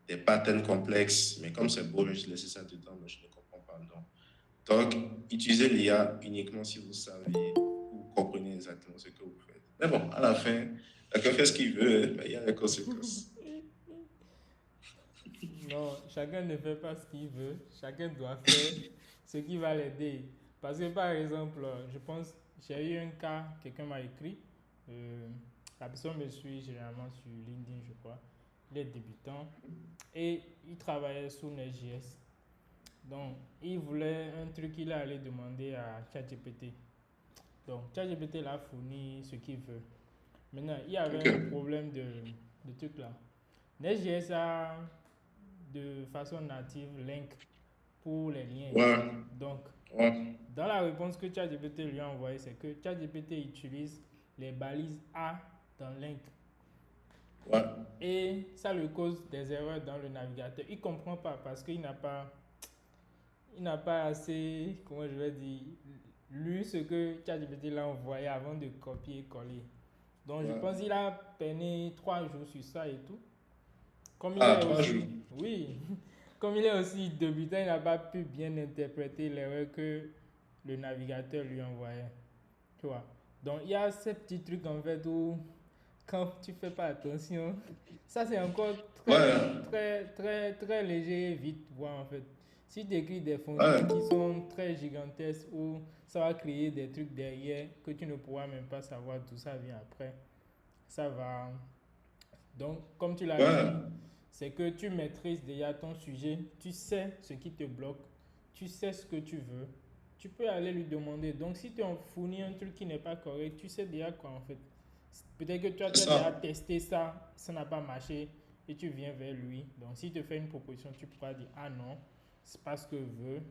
des patterns complexes, mais comme c'est beau, je laisse ça dedans, mais je ne comprends pas. Donc, utilisez l'IA uniquement si vous savez ou vous comprenez exactement ce que vous faites. Mais bon, à la fin, chacun fait ce qu'il veut, mais il y a les conséquences. Non, chacun ne fait pas ce qu'il veut. Chacun doit faire ce qui va l'aider. Parce que par exemple, je pense, j'ai eu un cas, quelqu'un m'a écrit. euh, la personne me suit généralement sur LinkedIn, je crois. Il est débutant et il travaillait sous Node.js. Donc, il voulait un truc qu'il allait demander à ChatGPT. Donc, ChatGPT l'a fourni ce qu'il veut. Maintenant, il y avait un OK. problème de truc là. Node.js a de façon native link pour les liens. Ouais, Donc, ouais, dans la réponse que ChatGPT lui a envoyée, c'est que ChatGPT utilise les balises A dans link. ouais. Et ça lui cause des erreurs dans le navigateur. Il ne comprend pas parce qu'il n'a pas assez, comment je vais dire, lu ce que ChatGPT l'a envoyé avant de copier et coller. Donc je pense Ouais. qu'il a peiné 3 jours sur ça et tout. Comme il Ah, est 3 jours. aussi, oui, comme il est aussi débutant, il n'a pas pu bien interpréter l'erreur que le navigateur lui envoyait. Tu vois. Donc il y a ces petits trucs en fait où quand tu fais pas attention, ça c'est encore Ouais, très léger et vite voir en fait. Si tu écris des fonctions qui ouais, sont très gigantesques ou ça va créer des trucs derrière que tu ne pourras même pas savoir d'où ça vient après, ça va. Donc, comme tu l'as dit, ouais, c'est que tu maîtrises déjà ton sujet, tu sais ce qui te bloque, tu sais ce que tu veux, tu peux aller lui demander. Donc, si tu en fournis un truc qui n'est pas correct, tu sais déjà quoi en fait. Peut-être que toi, c'est tu as déjà ça. testé ça, ça n'a pas marché et tu viens vers lui. Donc, s'il te fait une proposition, tu pourras dire ah non, c'est pas ce que je veux.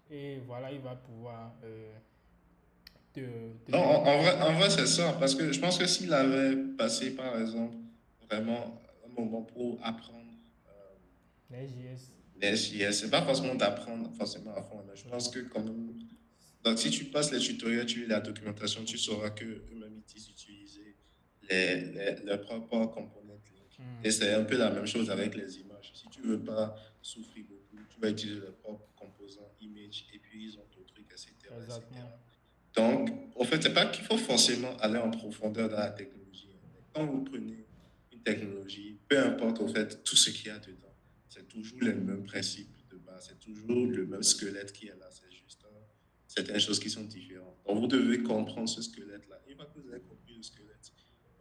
Et voilà, il va pouvoir te Non, donner en vrai c'est ça. Parce que je pense que s'il avait passé, par exemple, vraiment un moment pour apprendre les JS. les JS, c'est pas forcément d'apprendre forcément à fond, mais je pense Oui. que quand même. Donc, si tu passes les tutoriels, tu lis la documentation, tu sauras que eux-mêmes ils disent utiliser leurs propres components link. Et Hmm, c'est un peu la même chose avec les images. Si tu veux pas souffrir beaucoup, tu vas utiliser leurs propres composants image et puis ils ont d'autres trucs, etc., exactement. etc. Donc, en fait, c'est pas qu'il faut forcément aller en profondeur dans la technologie, hein. Mais quand vous prenez une technologie, peu importe au fait tout ce qu'il y a dedans, c'est toujours les mêmes principes de base, c'est toujours le même squelette qui est là, c'est juste certaines choses qui sont différentes. Donc, vous devez comprendre ce squelette-là. Une fois que vous avez compris le squelette,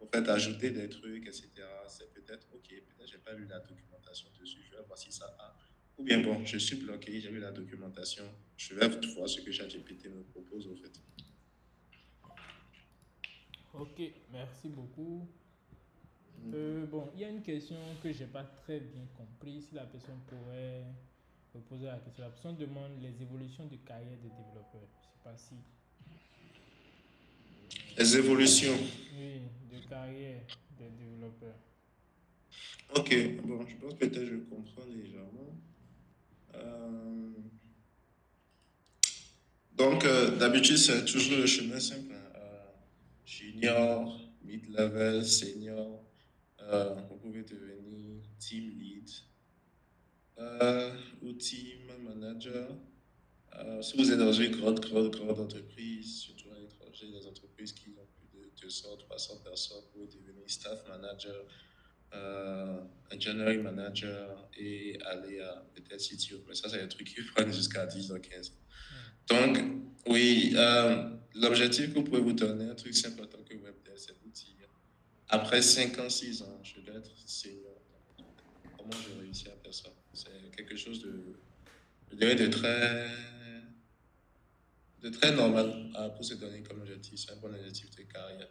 en fait, ajouter des trucs, etc., c'est peut-être, OK, peut-être j'ai pas lu la documentation dessus, je vais voir si ça a. Ou bien, bon, je suis bloqué, j'ai lu la documentation, je vais voir ce que ChatGPT me propose, en fait. Ok, merci beaucoup. Bon, il y a une question que j'ai pas très bien compris. Si la personne pourrait me poser la question. La personne demande les évolutions de carrière des développeurs. Je sais pas si. Les évolutions. Oui, de carrière des développeurs. Ok, bon, je pense que peut-être je comprends légèrement. Euh, donc, d'habitude, c'est toujours le chemin simple, hein. Junior, mid-level, senior. Vous pouvez devenir team lead ou team manager. Si vous êtes dans une grande entreprise, surtout à l'étranger, des entreprises qui ont plus de 200, 300 personnes, vous pouvez devenir staff manager, engineering manager et aller à peut-être CTO. Mais ça, c'est un truc qui prend jusqu'à 10 ans, 15 ans. Hmm. Donc, oui, l'objectif que vous pouvez vous donner, un truc simple en tant que web dev, c'est vous dire, après 5 ans, 6 ans, je dois être senior dans mon domaine. Comment je réussis à faire ça? C'est quelque chose de, je dirais, de très normal pour se donner comme objectif. C'est un bon objectif de carrière.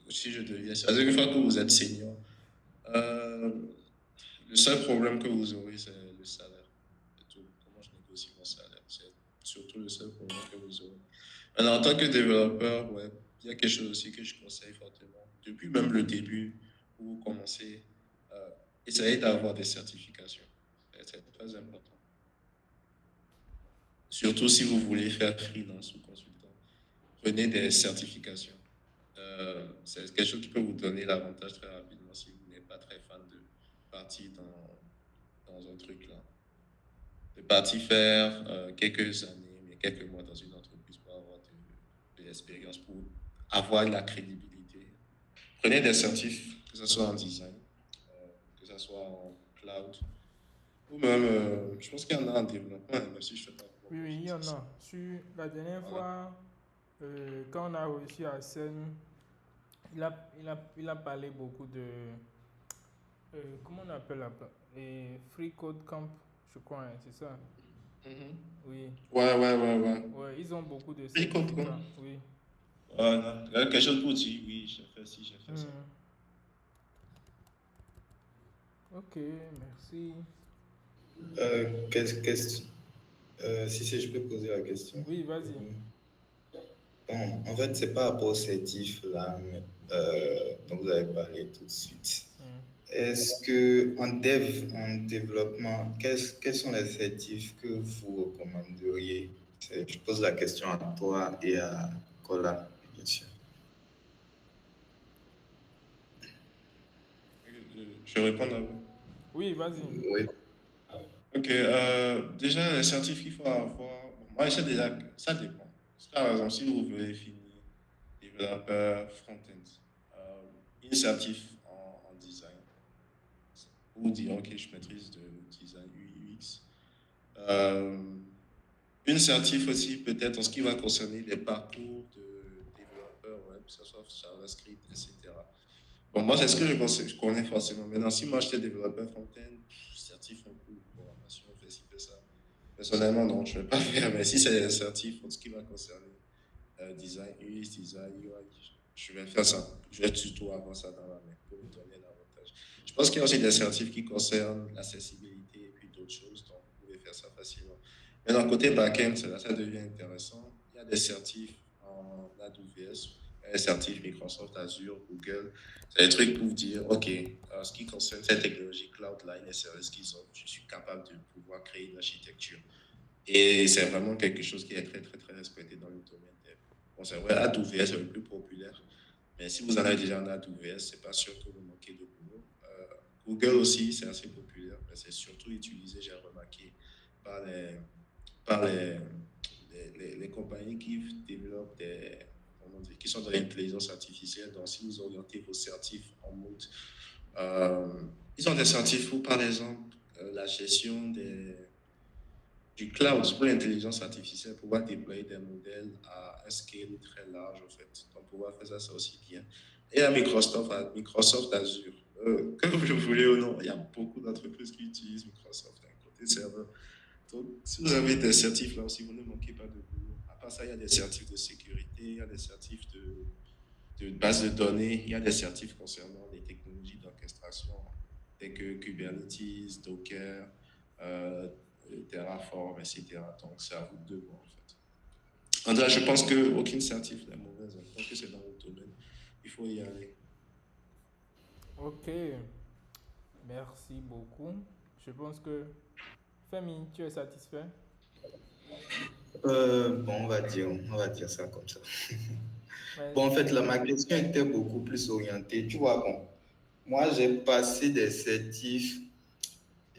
Si je deviens, c'est-à-dire une fois que vous êtes senior, euh, le seul problème que vous aurez, c'est le salaire. C'est tout. Comment je négocie mon salaire? C'est surtout le seul problème que vous aurez. Alors, en tant que développeur, ouais, il y a quelque chose aussi que je conseille fortement. Depuis même le début, où vous commencez, euh, essayez d'avoir des certifications. C'est très important. Surtout si vous voulez faire freelance ou consultant. Prenez des certifications. C'est quelque chose qui peut vous donner l'avantage très rapidement si vous n'êtes pas très fan de partir dans un truc là. De partir faire quelques années, mais quelques mois dans une entreprise pour avoir de l'expérience, pour avoir la crédibilité. Prenez des certifs, que ce soit en design, que ce soit en cloud, ou même, je pense qu'il y en a en développement, même si je ne fais pas Oui, beaucoup, oui, il je y sais en ça. a. Sur la dernière Voilà. fois, quand on a reçu à Seine, il a parlé beaucoup de. Comment on appelle là et Free Code Camp, je crois, hein, c'est ça. Mhm. Oui. Ouais. Ouais, ils ont beaucoup de Free code, quoi. certificats. Oui. Voilà. Il y a quelque chose pour dire, oui, j'ai fait ci, j'ai fait ça. Hmm. Ok, merci. Si je peux poser la question. Oui, vas-y. Bon, en fait, c'est pas rapport au certif là dont vous avez parlé tout de suite. Hmm. Est-ce que en développement, quels sont les certifs que vous recommanderiez? Je pose la question à toi et à Cola, bien sûr. Je réponds à vous. Oui, vas-y. Oui. Ok, déjà, les certifs qu'il faut avoir, bon, moi, je sais déjà que ça dépend. Par exemple, si vous voulez finir développeur front-end, une certif en design, ou disons que je maîtrise de design UX. Euh, une certif aussi peut-être en ce qui va concerner les parcours de développeurs web, que ce soit JavaScript, etc. Bon, moi, c'est ce que je connais forcément. Maintenant, si moi, j'étais développeur front-end, certif en cours de programmation, fait ci, fait ça. Personnellement, non, je ne vais pas faire. Mais si c'est un certif en ce qui va concerner design, UX, design, UI, je vais faire ça. Je vais surtout avoir ça dans la main pour me donner un avantage. Je pense qu'il y a aussi des certifs qui concernent l'accessibilité et puis d'autres choses, donc vous pouvez faire ça facilement. Maintenant, côté back-end, là, ça devient intéressant. Il y a des certifs en AWS, des certifs Microsoft Azure, Google. C'est des trucs pour vous dire, OK, en ce qui concerne cette technologie cloud, là, les services qu'ils ont, je suis capable de pouvoir créer une architecture. Et c'est vraiment quelque chose qui est très, très, très respecté dans le domaine dev. Bon, c'est vrai, AWS est le plus populaire, mais si vous en avez déjà en AWS, c'est pas sûr que vous manquez de boulot. Google aussi, c'est assez populaire, mais c'est surtout utilisé, j'ai remarqué, par les compagnies qui développent comment dire, qui sont dans l'intelligence artificielle. Donc, si vous orientez vos certifs en mode, euh, ils ont des certifs pour, par exemple, la gestion du cloud pour l'intelligence artificielle, pouvoir déployer des modèles à un scale très large, en fait. Donc, pouvoir faire ça, c'est aussi bien. Et à Microsoft Azure. Comme vous le voulez ou non, il y a beaucoup d'entreprises qui utilisent Microsoft d'un côté serveur. Donc, si vous avez des certifs là aussi, vous ne manquez pas de boulot. À part ça, il y a des certifs de sécurité, il y a des certifs de base de données, il y a des certifs concernant les technologies d'orchestration, telles que Kubernetes, Docker, euh, Terraform, etc. Donc, c'est à vous de voir, en fait. André, je pense qu'aucune certif n'est mauvaise. Tant que c'est dans votre domaine, il faut y aller. Ok, merci beaucoup. Je pense que Femi, tu es satisfait? Bon, on va dire ça comme ça. Ouais, Bon, en fait, là, ma question était beaucoup plus orientée. Tu vois, bon, moi, j'ai passé des certifs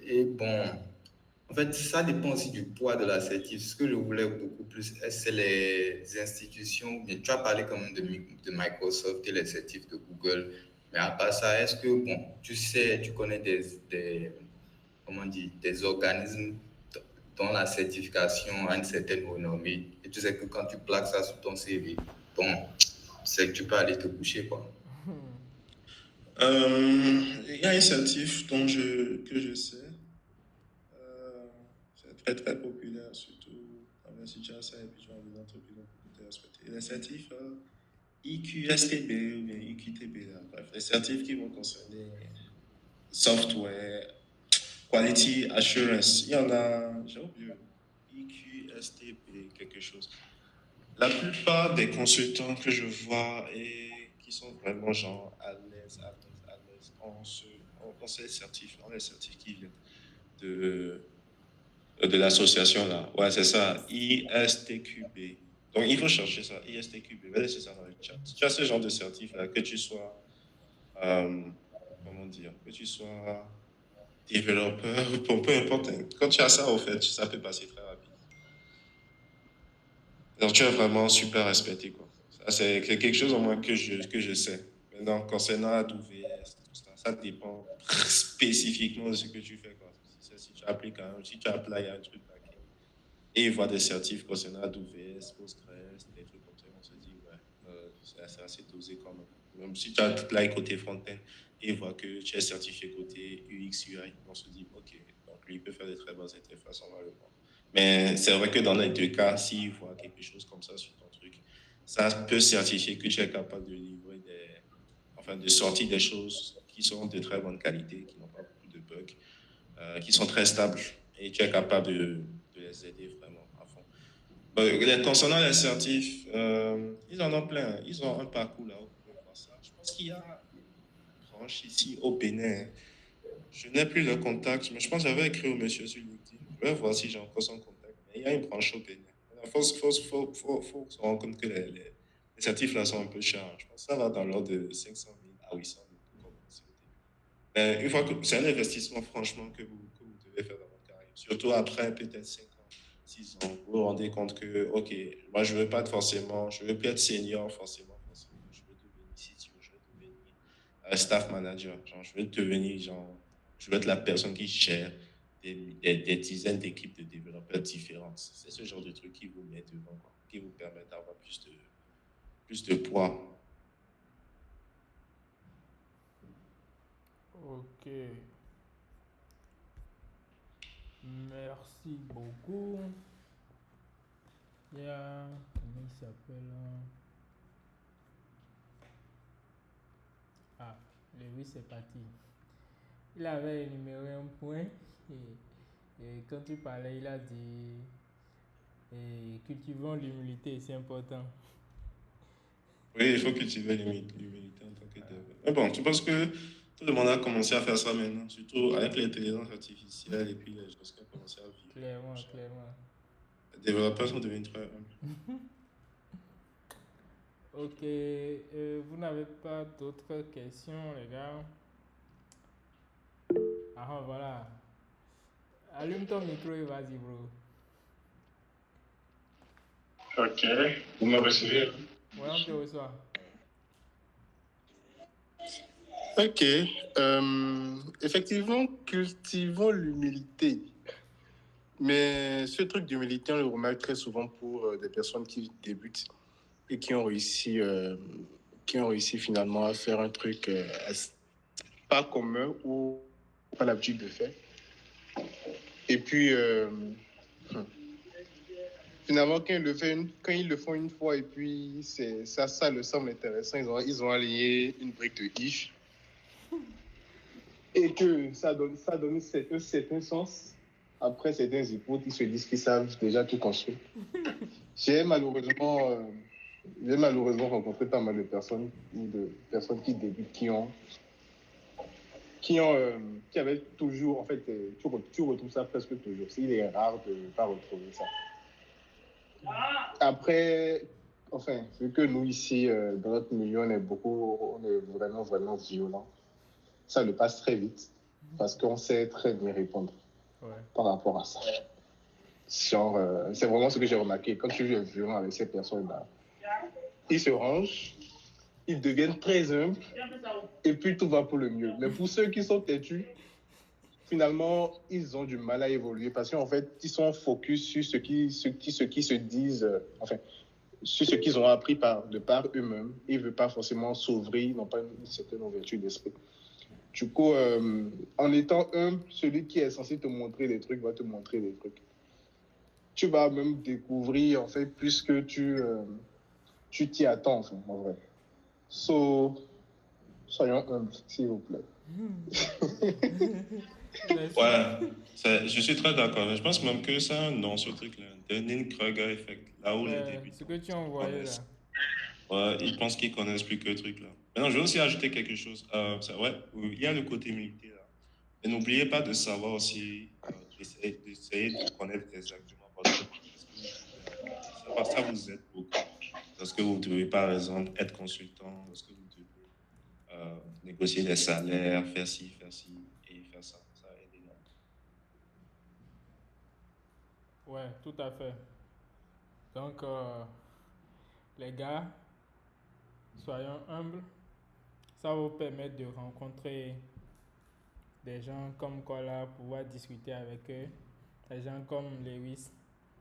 et bon, en fait, ça dépend aussi du poids de la certif. Ce que je voulais beaucoup plus, c'est les institutions. Mais tu as parlé quand même de Microsoft et les certifs de Google. Mais à part ça, est-ce que, bon, tu sais, tu connais comment dire, des organismes dont la certification a une certaine renommée et tu sais que quand tu plaques ça sur ton CV, bon, c'est que tu peux aller te coucher, quoi. Il y a un certif que je sais. Euh, c'est très très populaire, surtout dans la situation et puis dans les entreprises ont beaucoup de respecter. Les certifs IQSTB ou bien IQTB, là, bref, les certifs qui vont concerner software, quality assurance. Il y en a, j'ai oublié, IQSTB, quelque chose. La plupart des consultants que je vois et qui sont vraiment genre à l'aise, on ces certifs, on les certifs qui viennent de de l'association là. Ouais, c'est ça, ISTQB. Donc, il faut chercher ça, ISTQB. Va laisser ça dans le chat. Si tu as ce genre de certif là, que tu sois, euh, comment dire, que tu sois développeur, peu importe, hein. Quand tu as ça, au fait, ça peut passer très rapide. Donc, tu es vraiment super respecté, quoi. Ça, c'est quelque chose au moins que je sais. Maintenant, concernant AWS, tout ça, ça dépend spécifiquement de ce que tu fais, quoi. Si tu appliques, si tu applies à un truc back-end, et ils voient des certifs concernant AWS, Postgres, des trucs comme ça, on se dit, ouais, c'est assez dosé quand même. Même si tu as tout là côté front-end et ils voient que tu es certifié côté UX, UI, on se dit, ok, donc lui, il peut faire des très bonnes interfaces, on va le voir. Mais c'est vrai que dans les deux cas, s'ils voient quelque chose comme ça sur ton truc, ça peut certifier que tu es capable de livrer enfin, de sortir des choses qui sont de très bonne qualité, qui n'ont pas beaucoup de bugs, qui sont très stables et tu es capable de les aider vraiment à fond. Concernant les certifs, ils en ont plein. Ils ont un parcours là, vous pouvez voir ça. Je pense qu'il y a une branche ici au Bénin. Je n'ai plus le contact, mais je pense que j'avais écrit au monsieur sur LinkedIn. Je vais voir si j'ai encore son contact. Mais il y a une branche au Bénin. Il faut se rendre compte que les certifs là sont un peu chers. Je pense que ça va dans l'ordre de 500 000 à 800 000 pour commencer au début. Mais une fois que c'est un investissement, franchement, que vous devez faire dans votre carrière. Surtout après peut-être 5 ans, 6 ans, vous vous rendez compte que, OK, moi, je ne veux plus être senior forcément. Je veux devenir CTO, je veux devenir staff manager. Genre, je veux devenir, genre, je veux être la personne qui gère des dizaines d'équipes de développeurs différentes. C'est ce genre de truc qui vous met devant, quoi, qui vous permet d'avoir plus de poids. Ok. Merci beaucoup. Il y a... Comment il s'appelle Ah, Lewis c'est parti. Il avait énuméré un point et quand tu parlais, il a dit cultivons l'humilité, c'est important. Oui, il faut cultiver l'humilité en tant que développeur. Mais bon, tu penses que tout le monde a commencé à faire ça maintenant, surtout avec l'intelligence artificielle et puis les choses qui ont commencé à vivre. Clairement, clairement. Les développeurs sont devenus très humbles. Ok, vous n'avez pas d'autres questions, les gars? Ah, voilà. Allume ton micro et vas-y, bro. Ok, vous me recevez? Ouais, on te reçoit. Ok, effectivement, cultivons l'humilité. Mais ce truc d'humilité, on le remarque très souvent pour des personnes qui débutent et qui ont réussi finalement à faire un truc pas commun ou pas l'habitude de faire. Et puis, finalement, quand ils le font une fois et puis ça leur semble intéressant, ils ont aligné une brique de quiche et que ça donne un certain sens. Après certains époux, ils se disent qu'ils savent déjà tout construire. J'ai malheureusement rencontré pas mal de personnes qui débutent, qui avaient toujours, en fait, tu retrouves ça presque toujours. Il est rare de ne pas retrouver ça. Après, enfin, vu que nous ici, dans notre milieu, on est vraiment, vraiment violent, ça le passe très vite parce qu'on sait très bien répondre par rapport à ça. Genre, c'est vraiment ce que j'ai remarqué. Quand tu es violent avec ces personnes-là, ils se rangent, ils deviennent très humbles et puis tout va pour le mieux. Mais pour ceux qui sont têtus, finalement, ils ont du mal à évoluer parce qu'en fait, ils sont focus sur ce qui se disent, sur ce qu'ils ont appris de par eux-mêmes. Ils ne veulent pas forcément s'ouvrir, ils n'ont pas une certaine ouverture d'esprit. Du coup, en étant humble, celui qui est censé te montrer des trucs va te montrer des trucs. Tu vas même découvrir, en fait, plus que tu t'y attends, enfin, en vrai. Soyons humbles, s'il vous plaît. Ouais, je suis très d'accord. Je pense même que c'est un nom, ce truc-là. Dunning-Kruger effect. Là où les débutants. Ce que tu as envoyé là. Ouais, ils pensent qu'ils connaissent plus que le truc là. Maintenant, je vais aussi ajouter quelque chose. Ouais, il y a le côté militaire là. Mais n'oubliez pas de savoir aussi, d'essayer de connaître exactement votre poste. Ça vous aide beaucoup. Lorsque vous devez, par exemple, être consultant, lorsque vous devez négocier des salaires, faire ci et faire ça. Ça aide énormément. Ouais, tout à fait. Donc, les gars, soyons humbles. Ça va vous permettre de rencontrer des gens comme Kola, pouvoir discuter avec eux. Des gens comme Lewis,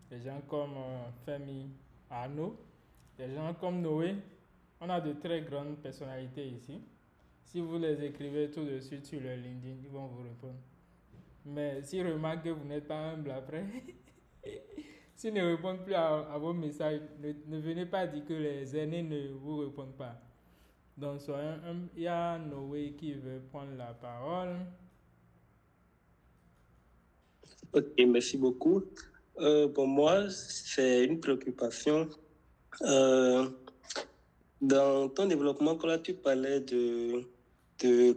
des gens comme Femi, Arnaud, des gens comme Noé. On a de très grandes personnalités ici. Si vous les écrivez tout de suite sur leur LinkedIn, ils vont vous répondre. Mais s'ils remarquent que vous n'êtes pas humble après, s'ils ne répondent plus à vos messages, ne venez pas dire que les aînés ne vous répondent pas. Donc, soyons humbles. Il y a Noé qui veut prendre la parole. Ok, merci beaucoup. Pour moi, c'est une préoccupation. Dans ton développement, quand là, tu parlais de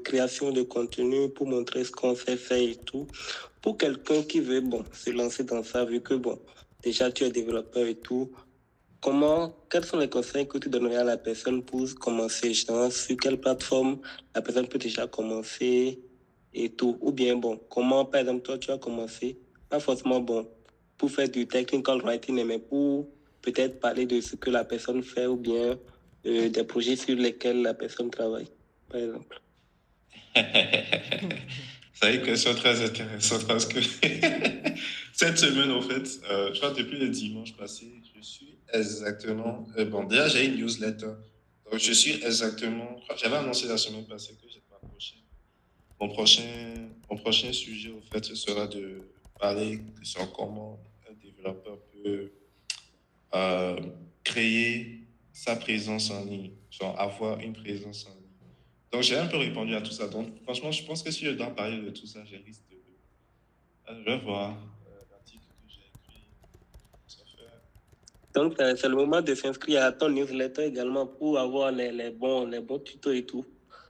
création de contenu pour montrer ce qu'on sait faire et tout. Pour quelqu'un qui veut se lancer dans ça, vu que déjà tu es développeur et tout, quels sont les conseils que tu donnerais à la personne pour commencer, genre, sur quelle plateforme la personne peut déjà commencer et tout, ou bien comment par exemple toi tu as commencé, pas forcément pour faire du technical writing, mais pour peut-être parler de ce que la personne fait ou bien des projets sur lesquels la personne travaille, par exemple. C'est une question très intéressante parce que cette semaine, en fait, je crois depuis le dimanche passé, je suis exactement. Bon, déjà, j'ai une newsletter. Donc, je suis exactement. J'avais annoncé la semaine passée que j'étais approché. Mon prochain sujet, en fait, ce sera de parler sur comment un développeur peut euh, créer sa présence en ligne, genre avoir une présence en ligne. Donc, j'ai un peu répondu à tout ça. Donc, franchement, je pense que si je dois parler de tout ça, j'ai risque de. Je vais voir l'article que j'ai écrit. Ça fait. Donc, c'est le moment de s'inscrire à ton newsletter également pour avoir les bons tutos et tout.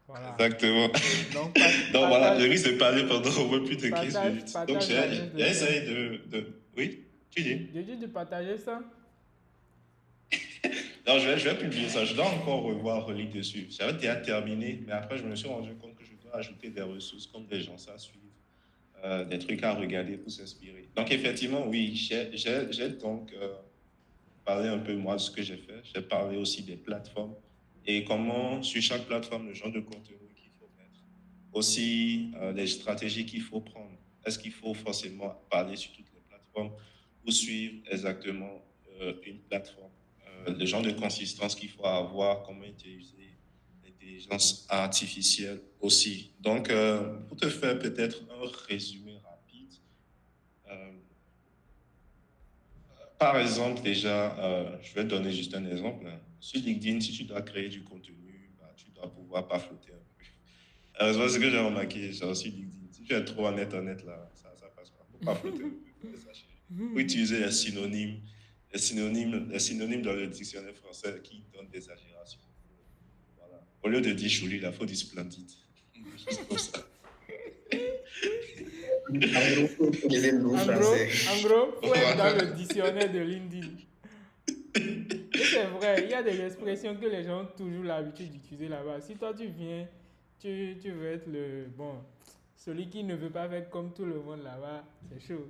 Voilà. Exactement. Donc, voilà, je risque de parler pendant au moins plus de 15 minutes. Donc, j'ai essayé de. Oui, tu dis. J'ai dit de partager ça. Non, je vais publier ça. Je dois encore relire dessus. J'avais déjà terminé, mais après, je me suis rendu compte que je dois ajouter des ressources comme des gens à suivre, des trucs à regarder pour s'inspirer. Donc, effectivement, oui, j'ai donc parlé un peu, moi, de ce que j'ai fait. J'ai parlé aussi des plateformes et comment, sur chaque plateforme, le genre de contenu qu'il faut mettre. Aussi, les stratégies qu'il faut prendre. Est-ce qu'il faut forcément parler sur toutes les plateformes ou suivre exactement une plateforme? Le genre de consistance qu'il faut avoir, comment utiliser l'intelligence artificielle aussi. Donc, pour te faire peut-être un résumé rapide, par exemple, déjà, je vais te donner juste un exemple. Sur LinkedIn, si tu dois créer du contenu, tu dois pouvoir pas flotter un peu. Heureusement, ce que j'ai remarqué sur LinkedIn, si tu es trop honnête là, ça passe pas. Faut pas flotter un peu. Faut utiliser les synonymes dans le dictionnaire français qui donnent des exagérations. Voilà. Au lieu de dire joli, il faut dire splendide. Juste comme ça. En gros, faut être dans le dictionnaire de LinkedIn. Et c'est vrai, il y a des expressions que les gens ont toujours l'habitude d'utiliser là-bas. Si toi tu viens, tu veux être celui qui ne veut pas faire comme tout le monde là-bas, c'est chaud.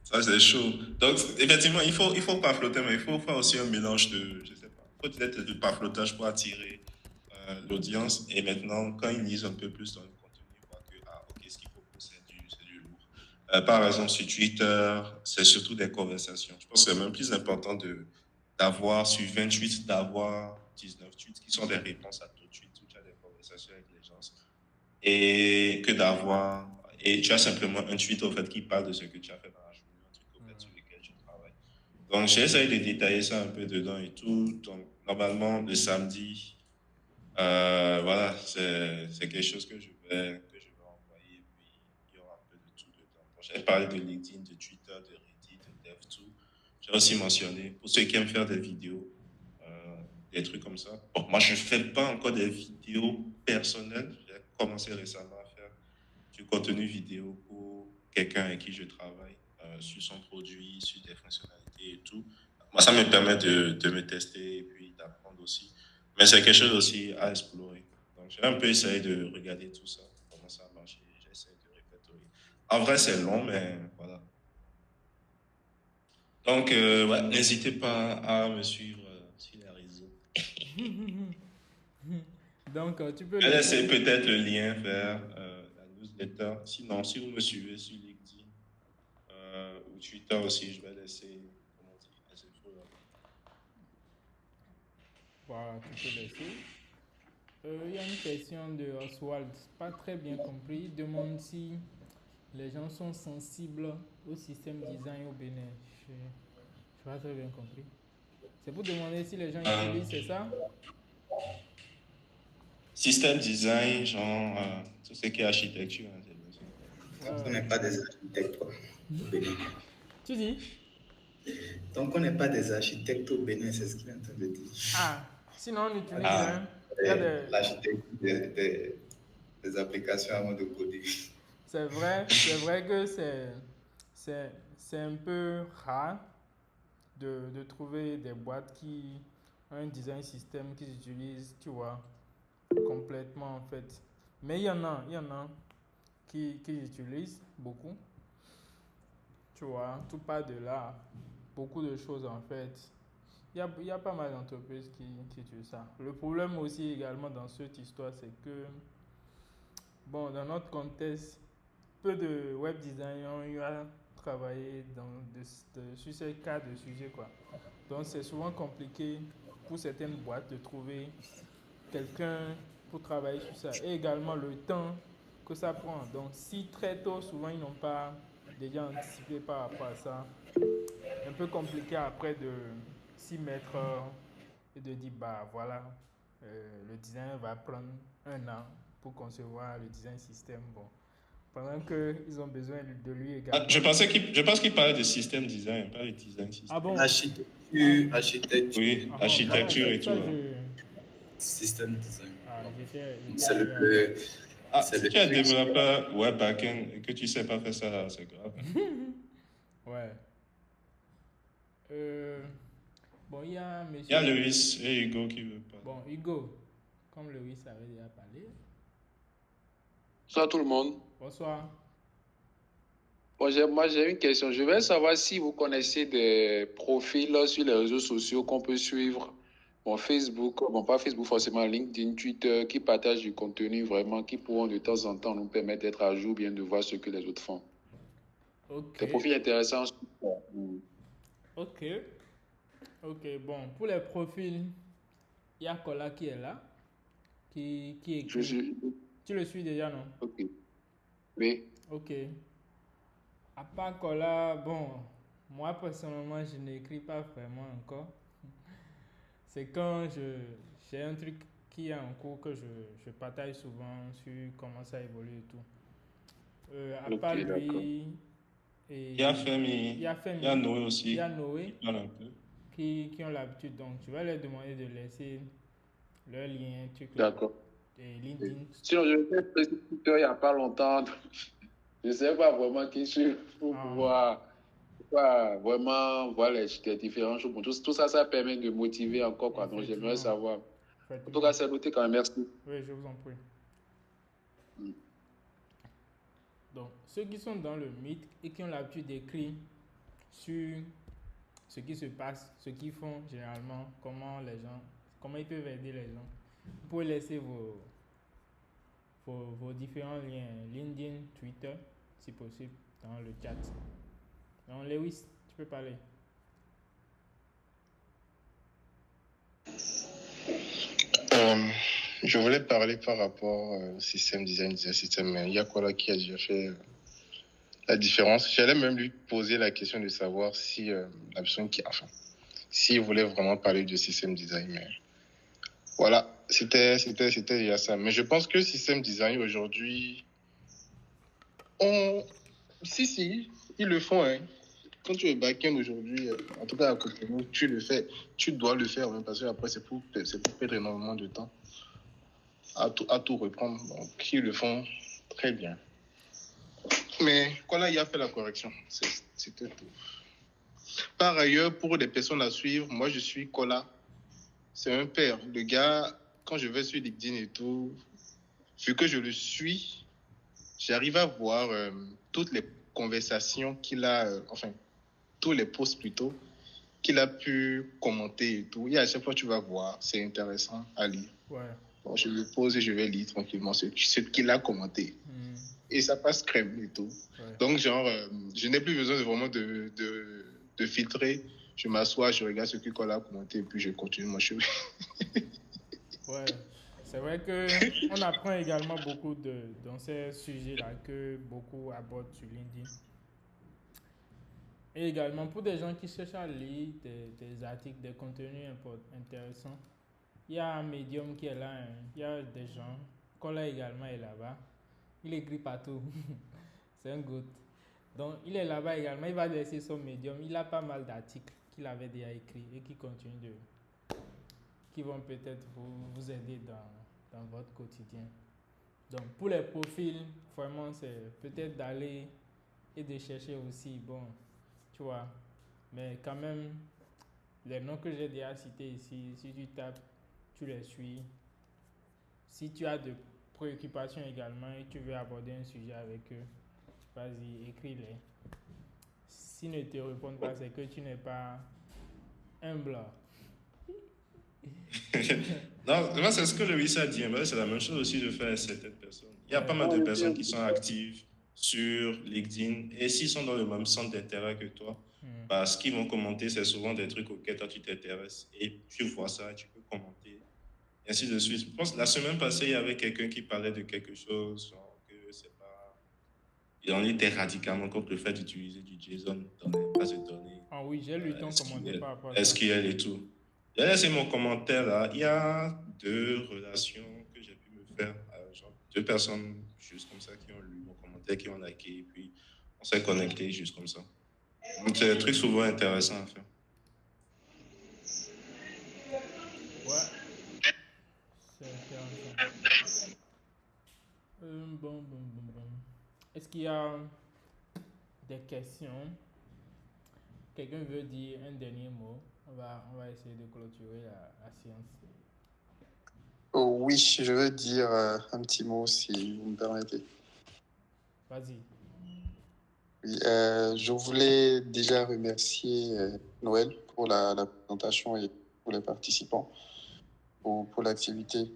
Ça, c'est chaud. Donc, effectivement, il faut pas flotter, mais il faut faire aussi un mélange de, je sais pas, il faut peut-être du parflotage pour attirer l'audience. Et maintenant, quand ils lisent un peu plus dans le contenu, ils voient que, ok, ce qu'il faut, c'est du lourd. Par exemple, sur Twitter, c'est surtout des conversations. Je pense que c'est même plus important d'avoir, sur 20 tweets, d'avoir 19 tweets qui sont des réponses à tout tweet, où tu as des conversations avec les gens. Et que d'avoir, et tu as simplement un tweet, au fait, qui parle de ce que tu as fait dans la journée. Sur lesquels tu travailles. Donc, j'essaie de détailler ça un peu dedans et tout. Donc, normalement, le samedi, voilà, c'est quelque chose que je vais envoyer. Et puis, il y aura un peu de tout dedans. J'ai parlé de LinkedIn, de Twitter, de Reddit, de DevTool. J'ai aussi mentionné, pour ceux qui aiment faire des vidéos, des trucs comme ça. Bon, moi, je ne fais pas encore des vidéos personnelles. J'ai commencé récemment à faire du contenu vidéo pour quelqu'un avec qui je travaille. Sur son produit, sur des fonctionnalités et tout. Moi, ça me permet de me tester et puis d'apprendre aussi. Mais c'est quelque chose aussi à explorer. Donc, j'ai un peu essayé de regarder tout ça, comment ça marche. J'essaie de répertorier. En vrai, c'est long, mais voilà. Donc, ouais, n'hésitez pas à me suivre sur les réseaux. Donc, tu peux laisser peut-être le lien vers la newsletter. Sinon, si vous me suivez sur LinkedIn, ou Twitter aussi, je vais laisser les infos là. Voilà, tu peux laisser. Il y a une question de Oswald, pas très bien compris. Il demande si les gens sont sensibles au système design au Bénin. Je n'ai pas très bien compris. C'est pour demander si les gens utilisent, c'est ça? Système design, genre, tout ce qui est architecture. On n'est pas des architectes, quoi, au Bénin. Tu dis? Donc, on n'est pas des architectes au Bénin, c'est ce qu'il est en train de dire. Ah, sinon on utilise l'architecture des applications avant de coder. C'est vrai que c'est un peu rare de trouver des boîtes qui ont un design système qu'ils utilisent, tu vois, complètement en fait. Mais il y en a qui utilisent beaucoup. Tu vois, tout part de là. Beaucoup de choses en fait. Il y a pas mal d'entreprises qui utilisent ça. Le problème aussi également dans cette histoire, c'est que Bon, dans notre contexte, peu de web designers ont eu à travailler sur ces cas de sujets, quoi. Donc, c'est souvent compliqué pour certaines boîtes de trouver quelqu'un pour travailler sur ça. Et également le temps que ça prend. Donc, si très tôt, souvent, ils n'ont pas déjà anticipé par rapport à ça, un peu compliqué après de s'y mettre et de dire, bah voilà, le design va prendre 1 an pour concevoir le design système. Bon, pendant qu'ils ont besoin de lui également. Je pense qu'il parlait de système design, pas de design système. Ah bon? Architecture. Oui, architecture et tout. Système design. C'est le plus. Si tu es développeur web backend et que tu ne sais pas faire ça, c'est grave. Ouais. Bon, il y a monsieur. Il y a Loïs et Hugo qui veulent parler. Bon, Hugo, comme Loïs avait déjà parlé. Bonsoir tout le monde. Bonsoir. Bon, moi j'ai une question. Je veux savoir si vous connaissez des profils sur les réseaux sociaux qu'on peut suivre. Bon, Facebook, bon pas Facebook forcément, LinkedIn, Twitter, qui partagent du contenu vraiment, qui pourront de temps en temps nous permettre d'être à jour, bien de voir ce que les autres font. Ok. Des profils intéressants. Ok. Ok, bon, pour les profils, il y a Kola qui est là, qui écrit. Tu le suis déjà, non? Ok. Oui. Ok. À part Kola, bon, moi personnellement, je n'écris pas vraiment encore. C'est quand j'ai un truc qui est en cours que je partage souvent sur comment ça évolue et tout. À part lui, il y a Femi, il y a Noé aussi. Il y a Noé qui ont l'habitude. Donc, tu vas leur demander de laisser leur lien, truc là. D'accord. Et LinkedIn. Sinon, je fais Twitter il n'y a pas longtemps. Je ne sais pas vraiment qui je suis pour pouvoir vraiment voir les différentes choses. Tout ça, ça permet de motiver encore, quoi. Donc, j'aimerais savoir. En tout cas, c'est noté quand même. Merci. Oui, je vous en prie. Donc, ceux qui sont dans le Meet et qui ont l'habitude d'écrire sur ce qui se passe, ce qu'ils font généralement, comment ils peuvent aider les gens, vous pouvez laisser vos différents liens, LinkedIn, Twitter, si possible, dans le chat. Donc, Lewis, tu peux parler. Je voulais parler par rapport au système design, mais il y a quoi là qui a déjà fait la différence. J'allais même lui poser la question de savoir si la personne s'il voulait vraiment parler de système design, mais voilà, c'était déjà ça. Mais je pense que le système design aujourd'hui, si, ils le font, hein. Quand tu es back-end aujourd'hui, en tout cas à côté de nous, tu le fais, tu dois le faire, même parce que après c'est pour perdre énormément de temps à tout reprendre. Donc ils le font très bien. Mais Kola y a fait la correction, c'était tout. Par ailleurs, pour des personnes à suivre, moi je suis Kola, c'est un père. Le gars, quand je vais sur LinkedIn et tout, vu que je le suis, j'arrive à voir toutes les conversations qu'il a, tous les posts plutôt, qu'il a pu commenter et tout. Et à chaque fois, tu vas voir, c'est intéressant à lire. Ouais. Bon, je me pose et je vais lire tranquillement ce qu'il a commenté. Et ça passe crème et tout. Ouais. Donc, je n'ai plus besoin vraiment de filtrer. Je m'assois, je regarde ce qu'il a commenté et puis je continue mon chemin. Ouais. C'est vrai qu'on apprend également beaucoup dans ces sujets-là que beaucoup abordent sur LinkedIn. Et également pour des gens qui cherchent à lire des articles, des contenus intéressants, il y a un Medium qui est là, hein. Il y a des gens, Kola également est là-bas, il écrit partout, c'est un goût. Donc il est là-bas également, il va laisser son Medium, il a pas mal d'articles qu'il avait déjà écrits et qui vont peut-être vous aider dans votre quotidien. Donc pour les profils, vraiment c'est peut-être d'aller et de chercher aussi, bon, tu vois, mais quand même, les noms que j'ai déjà cités ici, si tu tapes, tu les suis. Si tu as de préoccupations également et tu veux aborder un sujet avec eux, vas-y, écris-les. S'ils ne te répondent pas, c'est que tu n'es pas humble. Non, moi, c'est ce que le Luis a dit. C'est la même chose aussi de faire certaines personnes. Il y a pas mal de personnes qui sont actives sur LinkedIn et s'ils sont dans le même centre d'intérêt que toi, ce qu'ils vont commenter, c'est souvent des trucs auxquels toi tu t'intéresses et tu vois ça, tu peux commenter, et ainsi de suite. Je pense que la semaine passée, il y avait quelqu'un qui parlait de quelque chose, genre que c'est pas. Il en était radicalement contre le fait d'utiliser du JSON dans les bases de données. Ah oui, j'ai lu ton commentaire par rapport à ça. SQL et tout. J'ai laissé mon commentaire là. Il y a 2 relations que j'ai pu me faire. Genre 2 personnes juste comme ça qui ont lu mon commentaire, qui ont liké, et puis on s'est connecté juste comme ça. Donc c'est des trucs souvent intéressants à faire. Ouais. C'est intéressant. Bon. Est-ce qu'il y a des questions? Quelqu'un veut dire un dernier mot? On va essayer de clôturer la séance. Oh, oui, je veux dire un petit mot si vous me permettez. Vas-y. Oui, je voulais déjà remercier Noël pour la présentation et pour les participants, pour l'activité.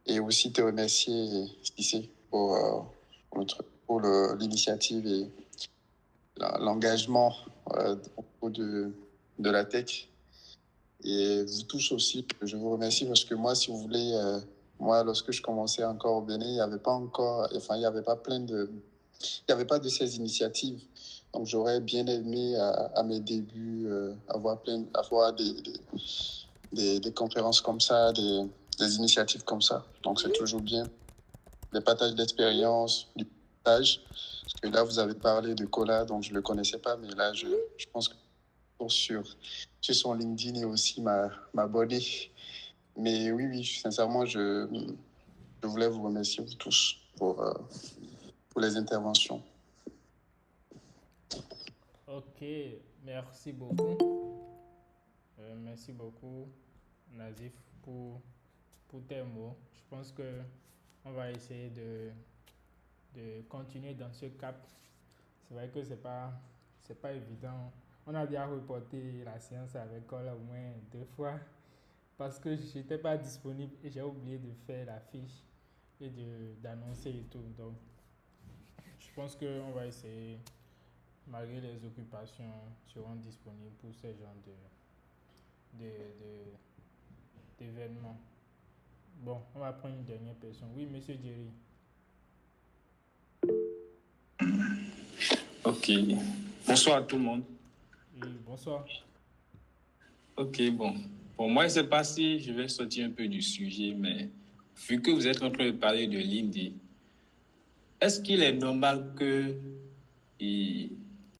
Et aussi te remercier, Cissé, pour l'initiative et l'engagement au niveau de la tech. Et vous tous aussi, je vous remercie parce que moi, si vous voulez, moi, lorsque je commençais encore au Bénin, il n'y avait pas de ces initiatives. Donc, j'aurais bien aimé à mes débuts avoir des conférences comme ça, des initiatives comme ça. Donc, c'est toujours bien. Des partages d'expérience, du partage. Parce que là, vous avez parlé de Cola, donc je ne le connaissais pas, mais là, je pense que sur son LinkedIn et aussi m'abonner. Mais oui, sincèrement, je voulais vous remercier vous tous pour les interventions. Ok, merci beaucoup. Merci beaucoup, Nazif, pour tes mots. Je pense qu'on va essayer de continuer dans ce cap. C'est vrai que c'est pas évident. On a déjà reporté la séance avec Cola au moins 2 fois parce que je n'étais pas disponible et j'ai oublié de faire la fiche et d'annoncer et tout. Donc, je pense qu'on va essayer, malgré les occupations, seront disponibles pour ce genre d'événements. Bon, on va prendre une dernière personne. Oui, monsieur Jerry. Ok. Bonsoir à tout le monde. Oui, bonsoir. Ok, bon. Pour moi, je ne sais pas si je vais sortir un peu du sujet, mais vu que vous êtes en train de parler de LinkedIn, est-ce qu'il est normal que